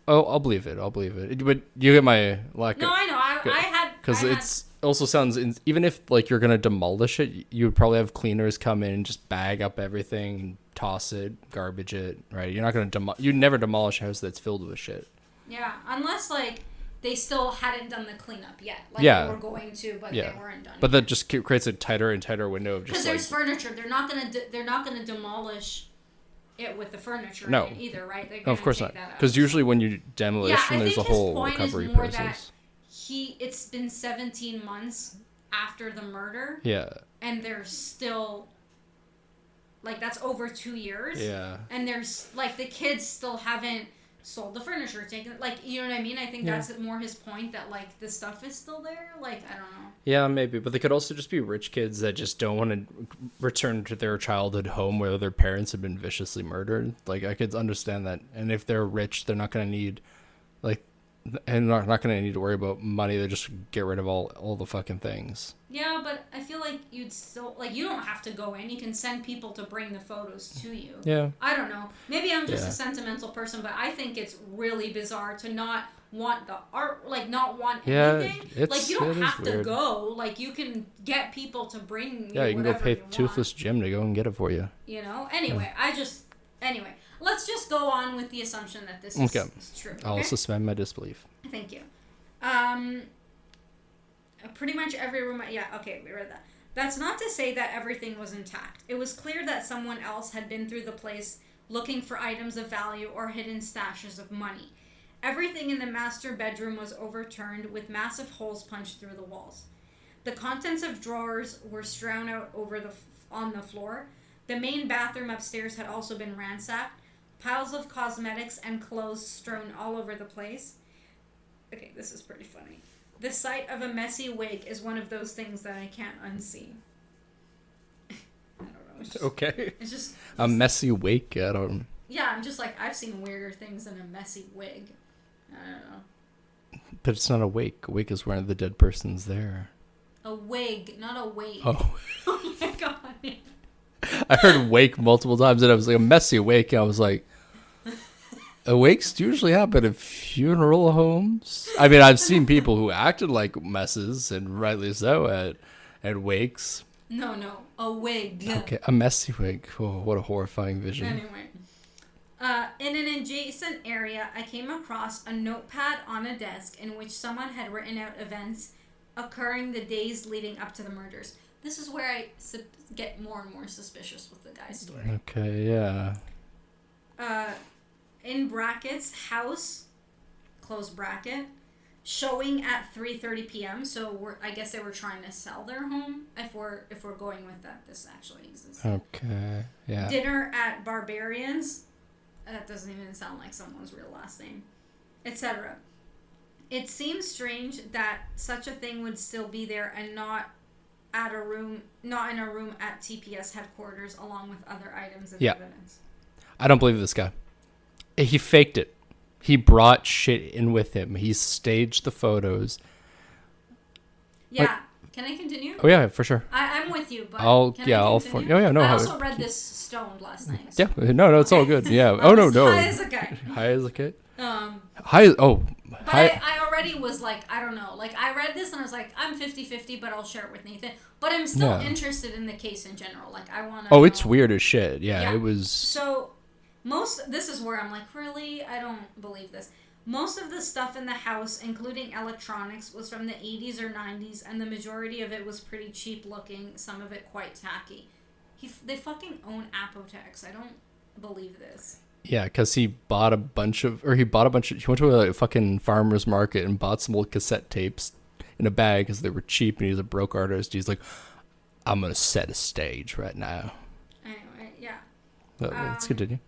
I'll believe it. But you get my... Like, no, I know. I had... Because it's... Also sounds... Even if, like, you're going to demolish it, you would probably have cleaners come in and just bag up everything and toss it, garbage it, right? You're not going to... You'd never demolish a house that's filled with shit. Yeah, unless, like... They still hadn't done the cleanup yet. Like, they were going to, but they weren't done But that just creates a tighter and tighter window of just, because there's furniture. They're not gonna demolish it with the furniture in it either, right? They're no, of course not. Because usually when you demolition, there's a whole recovery process. It's been 17 months after the murder. Yeah. And there's still... Like, that's over 2 years. Yeah. And there's... Like, the kids still haven't... sold the furniture, taken, like, you know what I mean? I think that's more his point, that, like, the stuff is still there. Like, I don't know. Yeah, maybe, but they could also just be rich kids that just don't want to return to their childhood home where their parents have been viciously murdered. Like, I could understand that. And if they're rich, they're not going to need, like, And not going to need to worry about money. They just get rid of all the fucking things. Yeah, but I feel like you'd still... Like, you don't have to go in. You can send people to bring the photos to you. Yeah. I don't know. Maybe I'm just a sentimental person, but I think it's really bizarre to not want the art... Like, not want anything. Like, you don't have to go. Like, you can get people to bring you can go pay Toothless Jim to go and get it for you. You know? Anyway, Anyway, let's just go on with the assumption that this is true. Okay? I'll suspend my disbelief. Thank you. Pretty much every room... Yeah, okay, we read that. That's not to say that everything was intact. It was clear that someone else had been through the place looking for items of value or hidden stashes of money. Everything in the master bedroom was overturned with massive holes punched through the walls. The contents of drawers were strewn out on the floor. The main bathroom upstairs had also been ransacked. Piles of cosmetics and clothes strewn all over the place. Okay, this is pretty funny. The sight of a messy wig is one of those things that I can't unsee. I don't know. It's just, okay. It's just a messy wig. I don't. Yeah, I'm just like, I've seen weirder things than a messy wig. I don't know. But it's not a wig. A wig is where the dead person's there. A wig, not a wig. Oh. Oh my god. I heard wake multiple times, and I was like, a messy wake. I was like, wakes usually happen at funeral homes. I mean, I've seen people who acted like messes, and rightly so, at wakes. No, a wig. Okay, a messy wig. Oh, what a horrifying vision. Anyway. In an adjacent area, I came across a notepad on a desk in which someone had written out events occurring the days leading up to the murders. This is where I get more and more suspicious with the guy's story. Okay, yeah. In brackets, house, close bracket, showing at 3:30 p.m. So I guess they were trying to sell their home. If we're going with that, this actually exists. Okay, yeah. Dinner at Barbarians. That doesn't even sound like someone's real last name, etc. It seems strange that such a thing would still be there and not in a room at TPS headquarters along with other items and evidence. I don't believe this guy. He faked it. He brought shit in with him. He staged the photos. Yeah. Can I continue? Oh yeah, for sure. I'm with you, but I'll continue? No. I also read this stoned last night. So. Yeah, no, it's all good. Yeah. Oh no. High as a kite. High as a kite. High. I already was like, I don't know. Like, I read this and I was like, I'm 50-50, but I'll share it with Nathan. But I'm still interested in the case in general. Like, I want to. Oh, it's weird as shit. Yeah, it was. So, this is where I'm like, really? I don't believe this. Most of the stuff in the house, including electronics, was from the 80s or 90s, and the majority of it was pretty cheap looking, some of it quite tacky. They fucking own Apotex. I don't believe this. Yeah, because he went to a fucking farmer's market and bought some old cassette tapes in a bag because they were cheap, and he's a broke artist. He's like, I'm going to set a stage right now. Anyway, yeah. Let's continue.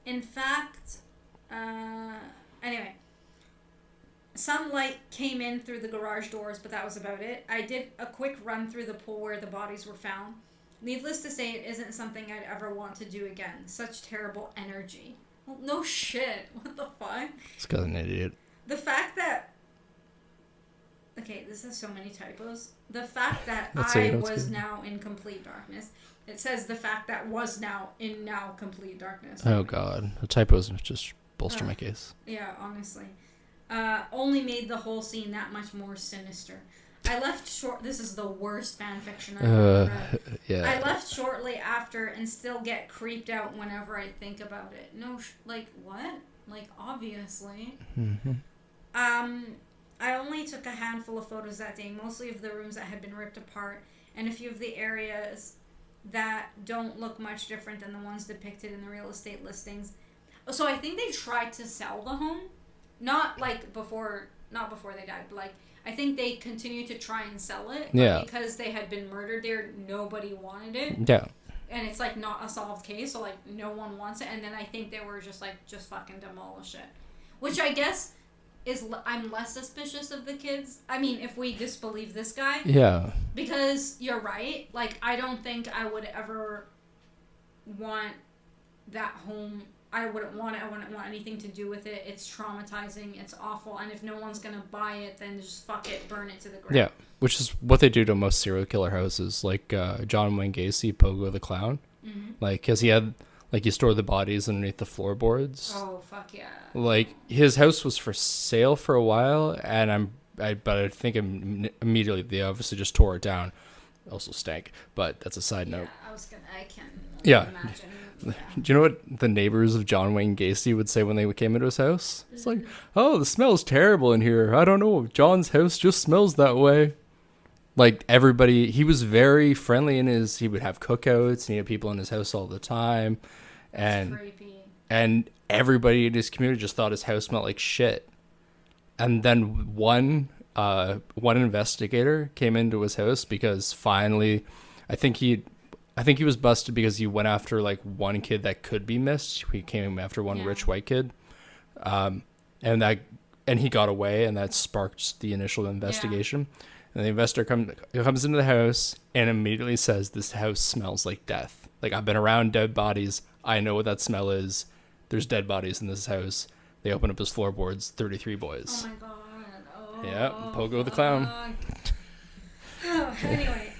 In fact, anyway, some light came in through the garage doors, but that was about it. I did a quick run through the pool where the bodies were found. Needless to say, it isn't something I'd ever want to do again. Such terrible energy. Well, no shit. What the fuck? This guy's an idiot. The fact that... Okay, this has so many typos. The fact that I was now in complete darkness. It says the fact that was now in complete darkness. Oh, God. The typos just bolster my case. Yeah, honestly. Only made the whole scene that much more sinister. I left This is the worst fan fiction I've ever read. Yeah. I left shortly after and still get creeped out whenever I think about it. No, like, what? Like, obviously. Mm-hmm. I only took a handful of photos that day, mostly of the rooms that had been ripped apart, and a few of the areas that don't look much different than the ones depicted in the real estate listings. So I think they tried to sell the home. Not before they died, but I think they continued to try and sell it. Yeah. Because they had been murdered there, nobody wanted it. Yeah. And it's not a solved case, so no one wants it. And then I think they were just fucking demolish it. Which I guess I'm less suspicious of the kids. I mean, if we disbelieve this guy. Yeah. Because you're right. I don't think I would ever want that home. I wouldn't want it. I wouldn't want anything to do with it. It's traumatizing. It's awful. And if no one's going to buy it, then just fuck it, burn it to the ground. Yeah, which is what they do to most serial killer houses, like John Wayne Gacy, Pogo the Clown. Mm-hmm. Like, because he had, like, he stored the bodies underneath the floorboards. Oh, fuck yeah. Like, his house was for sale for a while, and I think immediately they obviously just tore it down. Also stank, but that's a side note. I can't imagine. Do you know what the neighbors of John Wayne Gacy would say when they came into his house? It's like, oh, the smell's terrible in here. I don't know. John's house just smells that way. Like, everybody, he was very friendly he would have cookouts, and he had people in his house all the time. That's creepy. And everybody in his community just thought his house smelled like shit. And then one investigator came into his house because finally, I think he was busted because he went after like one kid that could be missed. He came after one rich white kid, and he got away, and that sparked the initial investigation. Yeah. And the investigator comes into the house and immediately says, "This house smells like death. Like, I've been around dead bodies. I know what that smell is. There's dead bodies in this house." They open up his floorboards. 33 boys. Oh my god. Oh, yeah, Pogo the Clown. Anyway,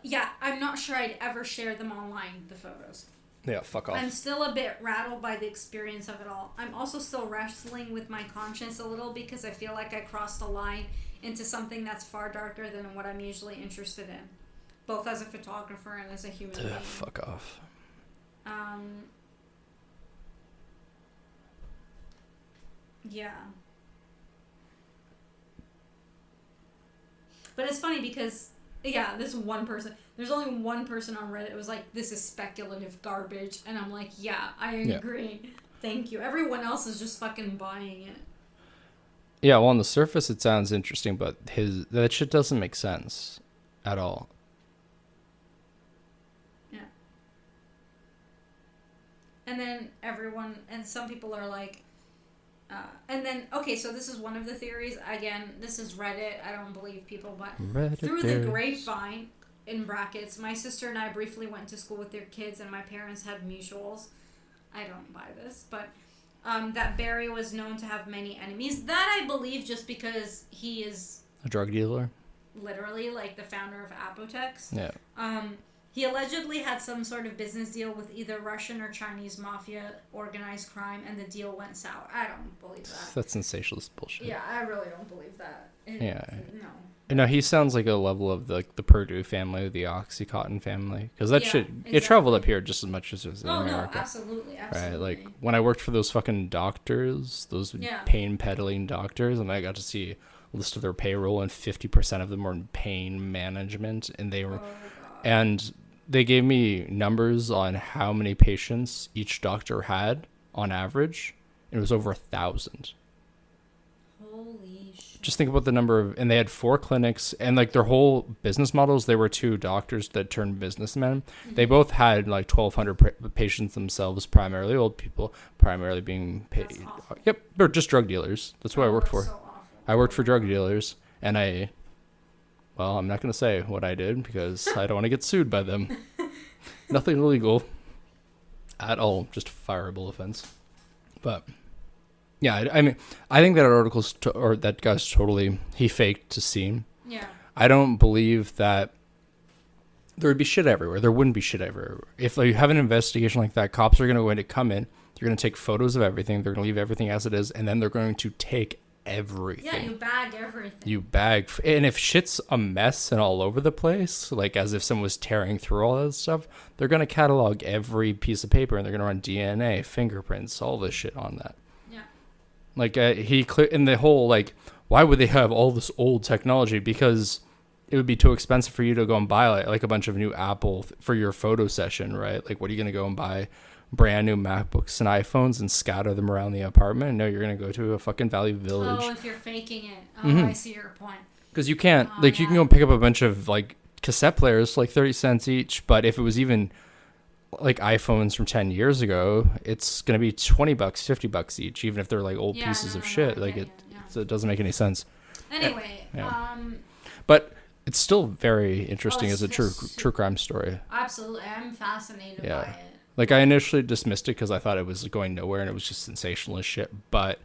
yeah, I'm not sure I'd ever share them online, the photos. Yeah, fuck off. I'm still a bit rattled by the experience of it all. I'm also still wrestling with my conscience a little because I feel like I crossed a line into something that's far darker than what I'm usually interested in, both as a photographer and as a human being. Fuck off. Yeah. But it's funny because, there's only one person on Reddit. It was like, this is speculative garbage. And I'm like, yeah, I agree. Yeah. Thank you. Everyone else is just fucking buying it. Yeah, well, on the surface it sounds interesting, but that shit doesn't make sense at all. Yeah. And then some people are like, so this is one of the theories. Again, this is Reddit. I don't believe people, but through the grapevine, in brackets, my sister and I briefly went to school with their kids, and my parents had mutuals. I don't buy this, but that Barry was known to have many enemies. That I believe just because he is a drug dealer. Literally, like the founder of Apotex. Yeah. He allegedly had some sort of business deal with either Russian or Chinese mafia organized crime, and the deal went sour. I don't believe that. That's sensationalist bullshit. Yeah, I really don't believe that. No. No, he sounds like a level of the Purdue family, the Oxycontin family, because that shit, exactly. It traveled up here just as much as it was in America. No, absolutely. Right, like when I worked for those fucking doctors, those pain peddling doctors, and I got to see a list of their payroll, and 50% of them were in pain management, and they were, and they gave me numbers on how many patients each doctor had on average. It was over 1,000. Holy shit. Just think about the number of, and they had 4 clinics, and like their whole business models, they were 2 doctors that turned businessmen. Mm-hmm. They both had like 1,200 patients themselves, primarily old people, primarily being paid. Yep, they're just drug dealers. That's what I worked for. So I worked for drug dealers, and I'm not going to say what I did because I don't want to get sued by them. Nothing illegal at all, just a fireable offense. But yeah, I mean, I think that article's that guy's totally, he faked to see. Yeah. I don't believe that there would be shit everywhere. There wouldn't be shit everywhere. If you have an investigation like that, cops are going to come in, they're going to take photos of everything, they're going to leave everything as it is, and then they're going to take everything. Yeah, you bag everything. And if shit's a mess and all over the place, like as if someone was tearing through all that stuff, they're going to catalog every piece of paper, and they're going to run DNA, fingerprints, all this shit on that. Yeah. Like in the whole, like, why would they have all this old technology? Because it would be too expensive for you to go and buy like a bunch of new Apple for your photo session, right? Like, what are you going to go and buy? Brand new MacBooks and iPhones and scatter them around the apartment? No, you're going to go to a fucking Value Village. Oh, if you're faking it. Oh, I see your point. Because you can't, you can go and pick up a bunch of like cassette players for like 30 cents each. But if it was even like iPhones from 10 years ago, it's going to be $20, $50 each, even if they're like old pieces of shit. So it doesn't make any sense. Anyway, but it's still very interesting as a true crime story. Absolutely. I'm fascinated by it. Like, I initially dismissed it because I thought it was going nowhere and it was just sensationalist shit. But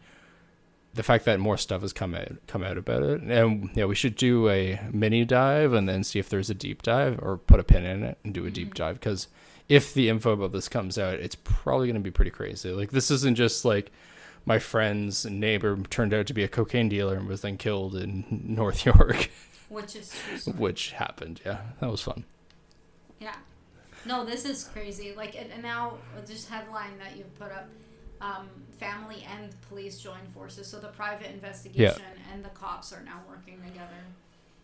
the fact that more stuff has come out about it, and yeah, we should do a mini dive and then see if there's a deep dive, or put a pin in it and do a deep dive, because if the info about this comes out, it's probably going to be pretty crazy. Like, this isn't just like my friend's neighbor turned out to be a cocaine dealer and was then killed in North York. Which is true. Which happened. Yeah, that was fun. Yeah. No, this is crazy. Like, and now just headline that you've put up, family and police join forces. So the private investigation and the cops are now working together.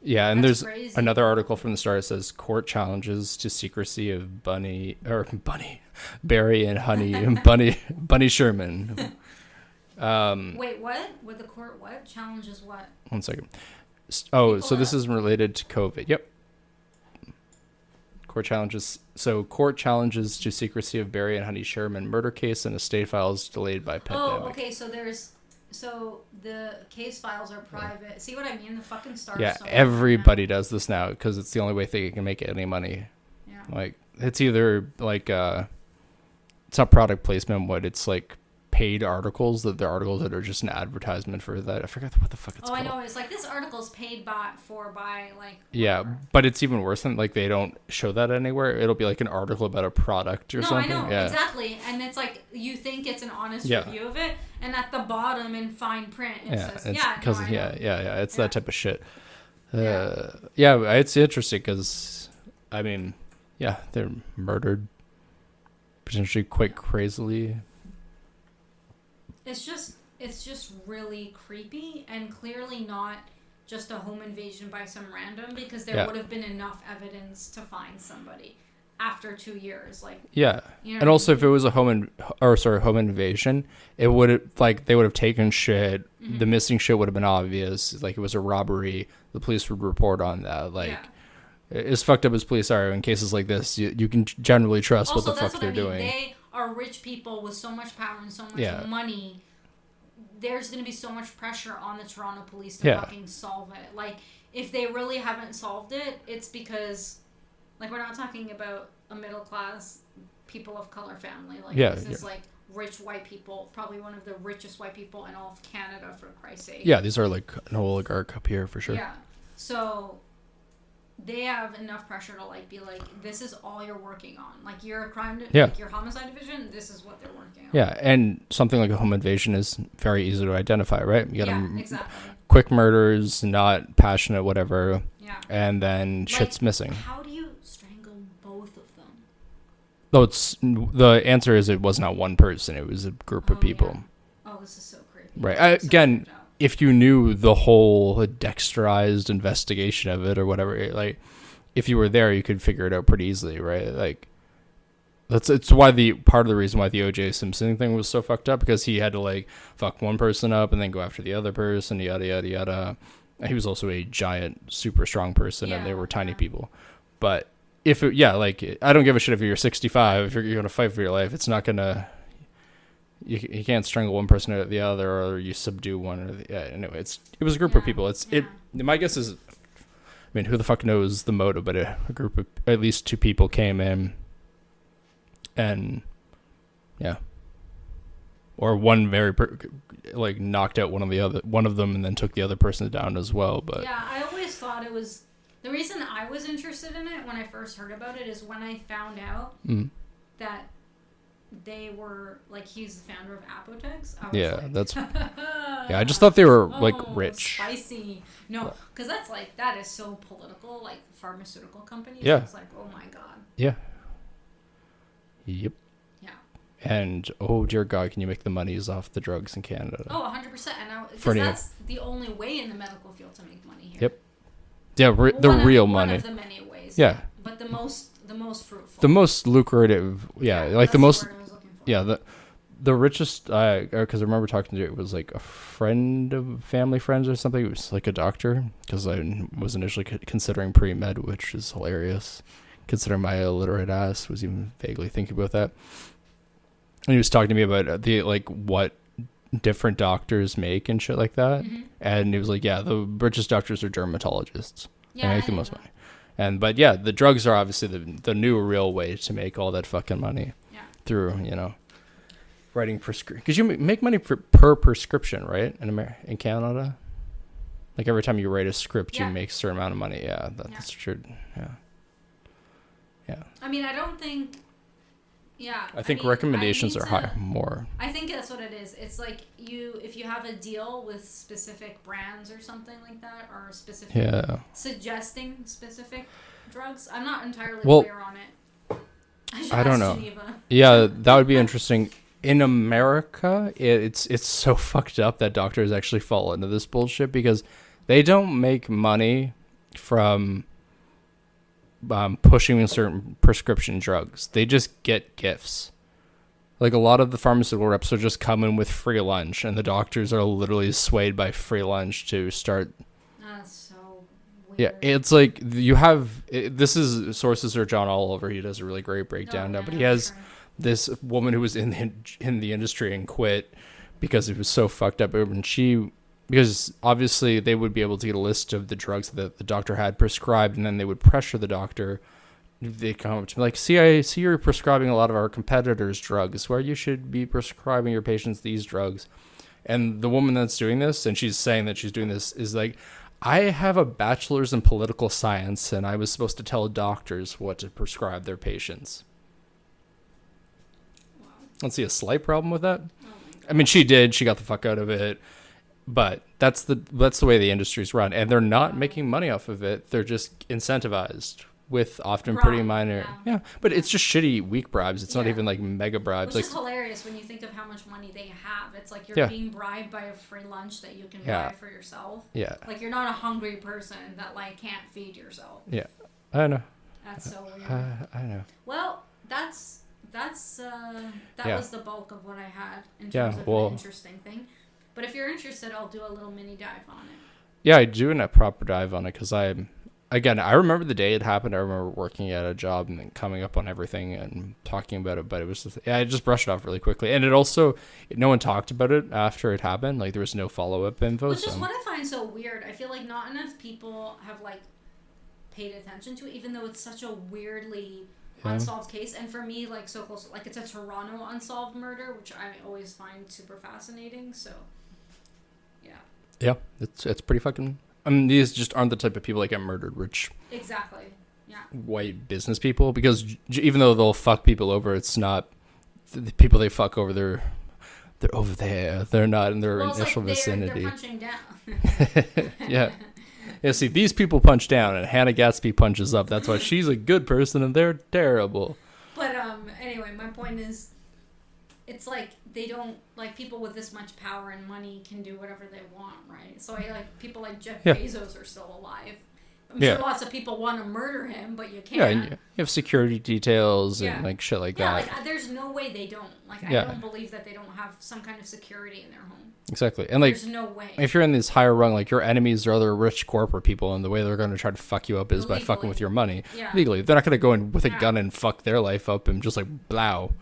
Yeah, and That's there's crazy. another article from the Star that says court challenges to secrecy of Barry and Honey Sherman. Wait, what? With the court, what? Challenges what? 1 second. Oh, so this is related to COVID. Yep. Court challenges to secrecy of Barry and Honey Sherman murder case, and estate files delayed by pandemic. Oh, okay. So the case files are private. See what I mean? The fucking Star. Yeah, So everybody does this now because it's the only way they can make any money. Yeah. Like, it's either like it's not product placement, but it's like paid articles, that they're articles that are just an advertisement for that. I forgot what the fuck it's called. I know. It's like, this article's paid by like. Yeah, whatever. but it's even worse than, like, they don't show that anywhere. It'll be like an article about a product or something. No, I know, yeah. exactly. And it's like, you think it's an honest Yeah. review of it, and at the bottom in fine print it says, it's yeah, because no, I know. it's Yeah. that type of shit. Yeah. Yeah, it's interesting because, I mean, yeah, they're murdered potentially quite crazily. It's just really creepy, and clearly not just a home invasion by some random, because there would have been enough evidence to find somebody after 2 years. Like, Yeah, you know and what also I if it was a home invasion, it would have, like, they would have taken shit. Mm-hmm. The missing shit would have been obvious. Like, it was a robbery. The police would report on that. Like, as fucked up as police are in cases like this, you can generally trust also, what the fuck they're doing. They are rich people with so much power and so much money. There's going to be so much pressure on the Toronto police to fucking solve it. Like, if they really haven't solved it, it's because, like, we're not talking about a middle class, people of color family. Like, this is like rich white people, probably one of the richest white people in all of Canada, for Christ's sake. Yeah, these are like an oligarch up here for sure. Yeah. So they have enough pressure to, like, be like, this is all you're working on. Like, you're a crime, like, your homicide division, this is what they're working on. Yeah, and something like a home invasion is very easy to identify, right? You got exactly. quick murders, not passionate, whatever. Yeah. And then Like, shit's missing. How do you strangle both of them? Though the answer is it was not one person; it was a group of people. Yeah. Oh, this is so creepy. Right. Again, if you knew the whole dexterized investigation of it or whatever, like, if you were there, you could figure it out pretty easily, right? Like, it's why part of the reason why the O.J. Simpson thing was so fucked up, because he had to, like, fuck one person up and then go after the other person, yada yada yada. He was also a giant, super strong person, and they were tiny people. But if like, I don't give a shit if you're 65, if you're going to fight for your life, it's not gonna. You can't strangle one person or the other, or you subdue one. Or anyway, it was a group of people. My guess is, I mean, who the fuck knows the motive? But a group of at least two people came in, and or one like knocked out one of them, and then took the other person down as well. But I always thought it was, the reason I was interested in it when I first heard about it is when I found out that they were, like, he's the founder of Apotex. I just thought they were like rich. Spicy. No, because that is so political, like pharmaceutical companies. Yeah. It's like, oh my god. Yeah. Yep. Yeah. And oh dear God, can you make the monies off the drugs in Canada? Oh, 100%. And because that's the only way in the medical field to make money here. Yep. Yeah, the real money. One of the many ways. Yeah. But the most fruitful. The most lucrative. Yeah, like the most. The word I was looking for. Yeah, the richest. Because I remember talking to it was like a friend of family friends or something. It was like a doctor, because I was initially considering pre-med, which is hilarious, considering my illiterate ass was even vaguely thinking about that. And he was talking to me about what different doctors make and shit like that. Mm-hmm. And he was like, yeah, the richest doctors are dermatologists. Yeah, they make the most money. But yeah, the drugs are obviously the new real way to make all that fucking money. Yeah. through, writing prescription. Because you make money per prescription, right? In Canada? Like every time you write a script, you make a certain amount of money. Yeah, that's true. Yeah. Yeah. I mean, I don't think... Yeah. I think recommendations are higher, more. I think that's what it is. It's like if you have a deal with specific brands or something like that, or suggesting specific drugs. I'm not entirely clear on it. I don't know. Geneva. Yeah, that would be interesting. In America, it's so fucked up that doctors actually fall into this bullshit because they don't make money from pushing certain prescription drugs. They just get gifts. Like a lot of the pharmaceutical reps will just come in with free lunch, and the doctors are literally swayed by free lunch to start. That's so weird. Yeah, it's like you have. This is sources are John Oliver. He does a really great breakdown now, but he has this woman who was in the industry and quit because it was so fucked up, and because obviously they would be able to get a list of the drugs that the doctor had prescribed, and then they would pressure the doctor. They come up to me like, see, I see you're prescribing a lot of our competitors' drugs, where you should be prescribing your patients these drugs. And the woman that's doing this, and she's saying that she's doing this, is like, I have a bachelor's in political science, and I was supposed to tell doctors what to prescribe their patients. Wow. I don't see a slight problem with that. Oh, I mean, she did. She got the fuck out of it. But that's the way the industry's run, and they're not making money off of it. They're just incentivized with often pretty minor, But it's just shitty, weak bribes. It's not even like mega bribes. Which is hilarious when you think of how much money they have. It's like you're being bribed by a free lunch that you can buy for yourself. Yeah, like you're not a hungry person that like can't feed yourself. Yeah, I know. That's so weird. I know. Well, that was the bulk of what I had in terms of an interesting thing. But if you're interested, I'll do a little mini dive on it. Yeah, I do a proper dive on it because I remember the day it happened. I remember working at a job and then coming up on everything and talking about it. But it was I just brushed it off really quickly. And it also, no one talked about it after it happened. Like there was no follow-up info. Which is what I find so weird. I feel like not enough people have like paid attention to it, even though it's such a weirdly unsolved case. And for me, like so close, like it's a Toronto unsolved murder, which I always find super fascinating. So. Yeah, it's pretty fucking... I mean, these just aren't the type of people that get murdered, rich... Exactly, yeah. ...white business people, because even though they'll fuck people over, it's not... The people they fuck over, they're over there. They're not in their initial vicinity. They're punching down. Yeah. Yeah, see, these people punch down, and Hannah Gatsby punches up. That's why she's a good person, and they're terrible. But, anyway, my point is... It's like they don't like people with this much power and money can do whatever they want, right? So I like people like Jeff Bezos are still alive. I'm sure lots of people want to murder him, but you can't. Yeah, and you have security details and like shit like that. Yeah, like there's no way they don't. Like I don't believe that they don't have some kind of security in their home. Exactly, and like there's no way. If you're in this higher rung, like your enemies are other rich corporate people, and the way they're going to try to fuck you up is by fucking with your money. Yeah. Legally, they're not going to go in with a gun and fuck their life up and just like blow.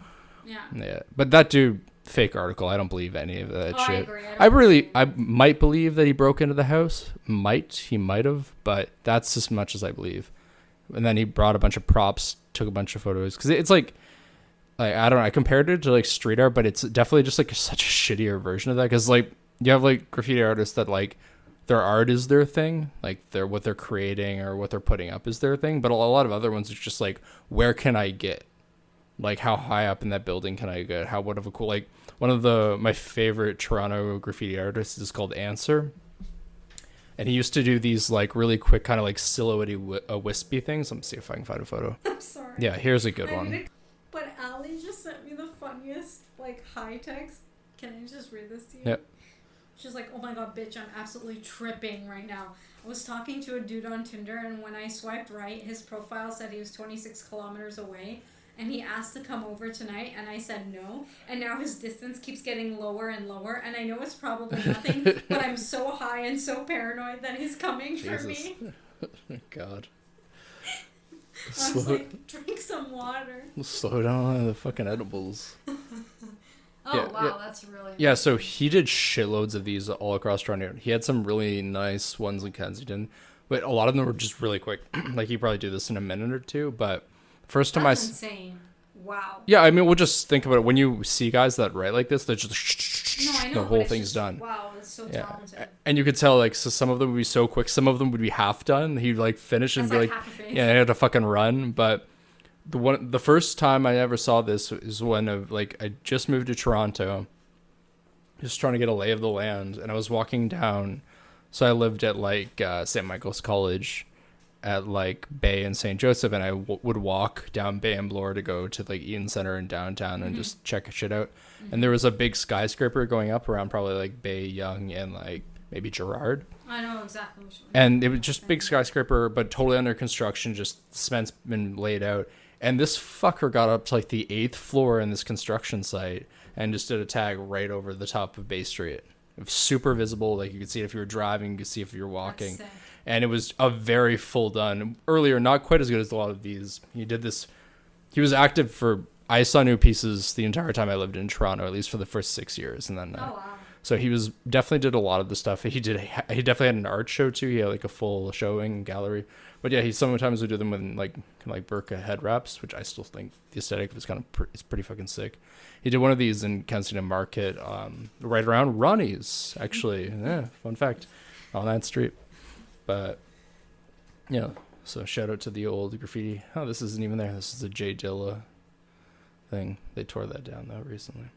Yeah. But that dude. Fake article. I don't believe any of that shit. I agree. I might believe that he broke into the house. He might have, but that's as much as I believe. And then he brought a bunch of props, took a bunch of photos because it's like I don't know. I compared it to like street art, but it's definitely just like such a shittier version of that because like you have like graffiti artists that like their art is their thing, like what they're creating or what they're putting up is their thing. But a lot of other ones it's just like where can I get. Like how high up in that building can I get? What of a cool like one of my favorite Toronto graffiti artists is called Answer, and he used to do these like really quick kind of like silhouette wispy things. Let me see if I can find a photo. I'm sorry. Yeah, here's a good one. But Ali just sent me the funniest like high text. Can I just read this to you? Yep. She's like, oh my god, bitch, I'm absolutely tripping right now. I was talking to a dude on Tinder, and when I swiped right, his profile said he was 26 kilometers away. And he asked to come over tonight, and I said no. And now his distance keeps getting lower and lower. And I know it's probably nothing, but I'm so high and so paranoid that he's coming for me. God. I was like, drink some water. Slow down on the fucking edibles. Wow, that's really nice. Yeah, so he did shitloads of these all across Toronto. He had some really nice ones in Kensington, but a lot of them were just really quick. Like, he probably do this in a minute or two, but... That's insane. Wow. Yeah, I mean, we'll just think about it. When you see guys that write like this, they're just No, I know, the whole thing's done. Wow, that's so talented. And you could tell, like, so some of them would be so quick, some of them would be half done. He'd like finish and That's be like half a face. yeah, I had to fucking run. But the first time I ever saw this is when I just moved to Toronto, just trying to get a lay of the land, and I was walking down. So I lived at like St. Michael's College at like Bay and St. Joseph, and I would walk down Bay and Bloor to go to like Eaton Center in downtown and just check shit out. And there was a big skyscraper going up around probably like Bay, Yonge, and like maybe Gerrard. I know exactly which one. And it was just big skyscraper, but totally under construction, just cement's been laid out. And this fucker got up to like the 8th floor in this construction site and just did a tag right over the top of Bay Street. It was super visible, like you could see it if you were driving, you could see it if you were walking. And it was a very full done. Earlier, not quite as good as a lot of these. He did this. He was active for. I saw new pieces the entire time I lived in Toronto, at least for the first 6 years, and then. Oh wow. So he was definitely did a lot of the stuff. He definitely had an art show too. He had like a full showing gallery. But yeah, he sometimes would do them with like burqa head wraps, which I still think the aesthetic was it's pretty fucking sick. He did one of these in Kensington Market, right around Ronnie's actually. Yeah, fun fact, on that street. But, yeah, so shout out to the old graffiti. Oh, this isn't even there. This is a J Dilla thing. They tore that down, though, recently.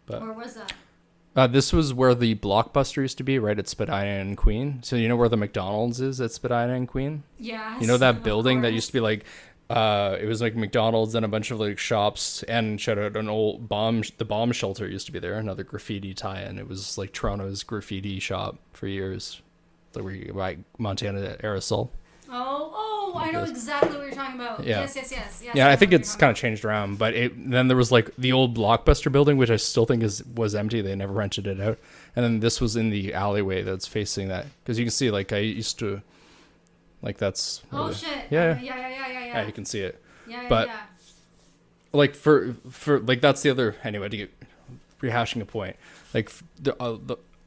But where was that? This was where the Blockbuster used to be, right at Spadina and Queen. So you know where the McDonald's is at Spadina and Queen? Yeah. You know that building that used to be like, it was like McDonald's and a bunch of like shops, and shout out an old the bomb shelter used to be there, another graffiti tie-in. It was like Toronto's graffiti shop for years. Like where you buy Montana aerosol. Oh, I know exactly what you're talking about. Yeah. Yes. Yeah, I think it's kind of changed around, but then there was like the old Blockbuster building, which I still think was empty. They never rented it out. And then this was in the alleyway that's facing that, because you can see like I used to. Like that's. Oh shit! Yeah. Yeah. You can see it. Yeah. But like for like that's the other anyway to get rehashing a point. Like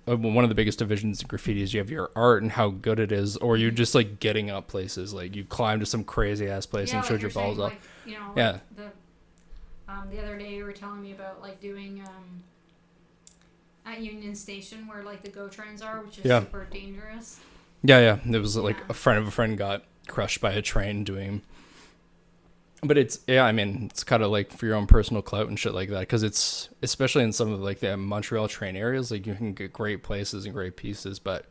one of the biggest divisions in graffiti is you have your art and how good it is, or you're just like getting up places. Like you climb to some crazy ass place and showed your balls up. Like, you know, yeah. The other day you were telling me about like doing at Union Station where like the GO trains are, which is super dangerous. Yeah. It was like a friend of a friend got crushed by a train doing. But it's kind of like for your own personal clout and shit like that, because it's especially in some of like the Montreal train areas, like you can get great places and great pieces. But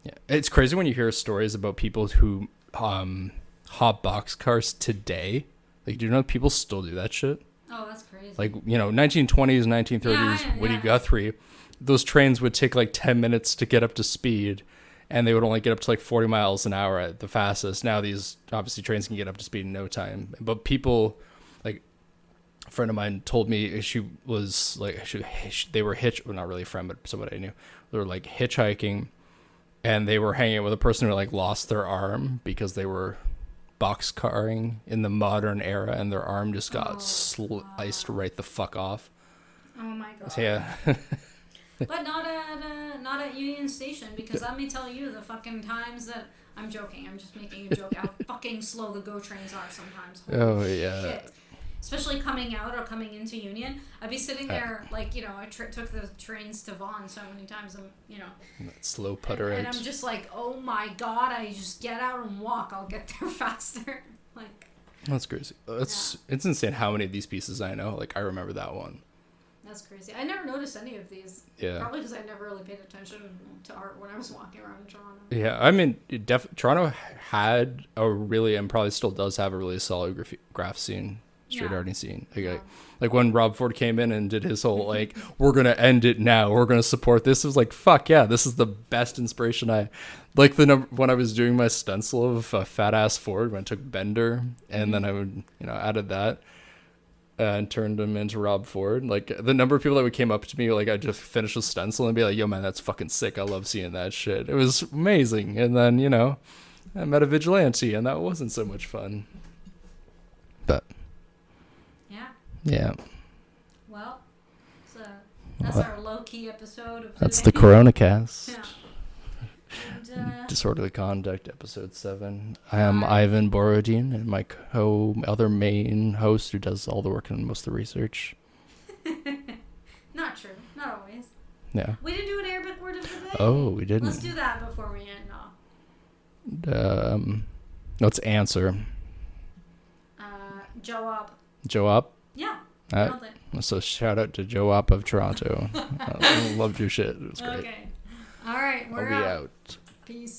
yeah, it's crazy when you hear stories about people who hop boxcars today. Like, do you know people still do that shit? Oh, that's crazy. Like, 1920s, 1930s, Woody Guthrie, those trains would take like 10 minutes to get up to speed. And they would only get up to like 40 miles an hour at the fastest. Now these obviously trains can get up to speed in no time. But people, like a friend of mine told me she was like, they were well, not really a friend, but somebody I knew. They were like hitchhiking, and they were hanging out with a person who like lost their arm because they were boxcarring in the modern era, and their arm just got sliced right the fuck off. Oh my god. So, yeah. But not at Union Station, because let me tell you, the fucking times that I'm joking, I'm just making a joke how fucking slow the GO trains are sometimes. Holy shit. Especially coming out or coming into Union, I'd be sitting there like I took the trains to Vaughan so many times. That slow putter and I'm just like, oh my god, I just get out and walk. I'll get there faster. Like that's crazy. It's insane how many of these pieces I know. Like I remember that one. That's crazy. I never noticed any of these. Yeah. Probably because I never really paid attention to art when I was walking around in Toronto. Yeah, I mean, Toronto had a really, and probably still does have a really solid graph scene, street arting scene. Like when Rob Ford came in and did his whole like, we're gonna end it now, we're gonna support this. It was like, fuck yeah, this is the best inspiration I like. When I was doing my stencil of Fat Ass Ford, when I took Bender, and then I would added that. And turned him into Rob Ford. Like the number of people that would came up to me, like I just finished a stencil and be like, "Yo, man, that's fucking sick. I love seeing that shit. It was amazing." And then I met a vigilante, and that wasn't so much fun. But yeah. Well, that's our low key episode of. That's the Corona Cast. Yeah. Disorderly Conduct, episode 7. I am Ivan Borodin, and my other main host who does all the work and most of the research. Not true. Not always. Yeah. We didn't do an Arabic word of the day. Oh, we didn't. Let's do that before we end off. Let's answer. Jawab. Jawab? Yeah. Nailed it. So shout out to Jawab of Toronto. I loved your shit. It was great. Okay. All right. We're I'll be out. Peace.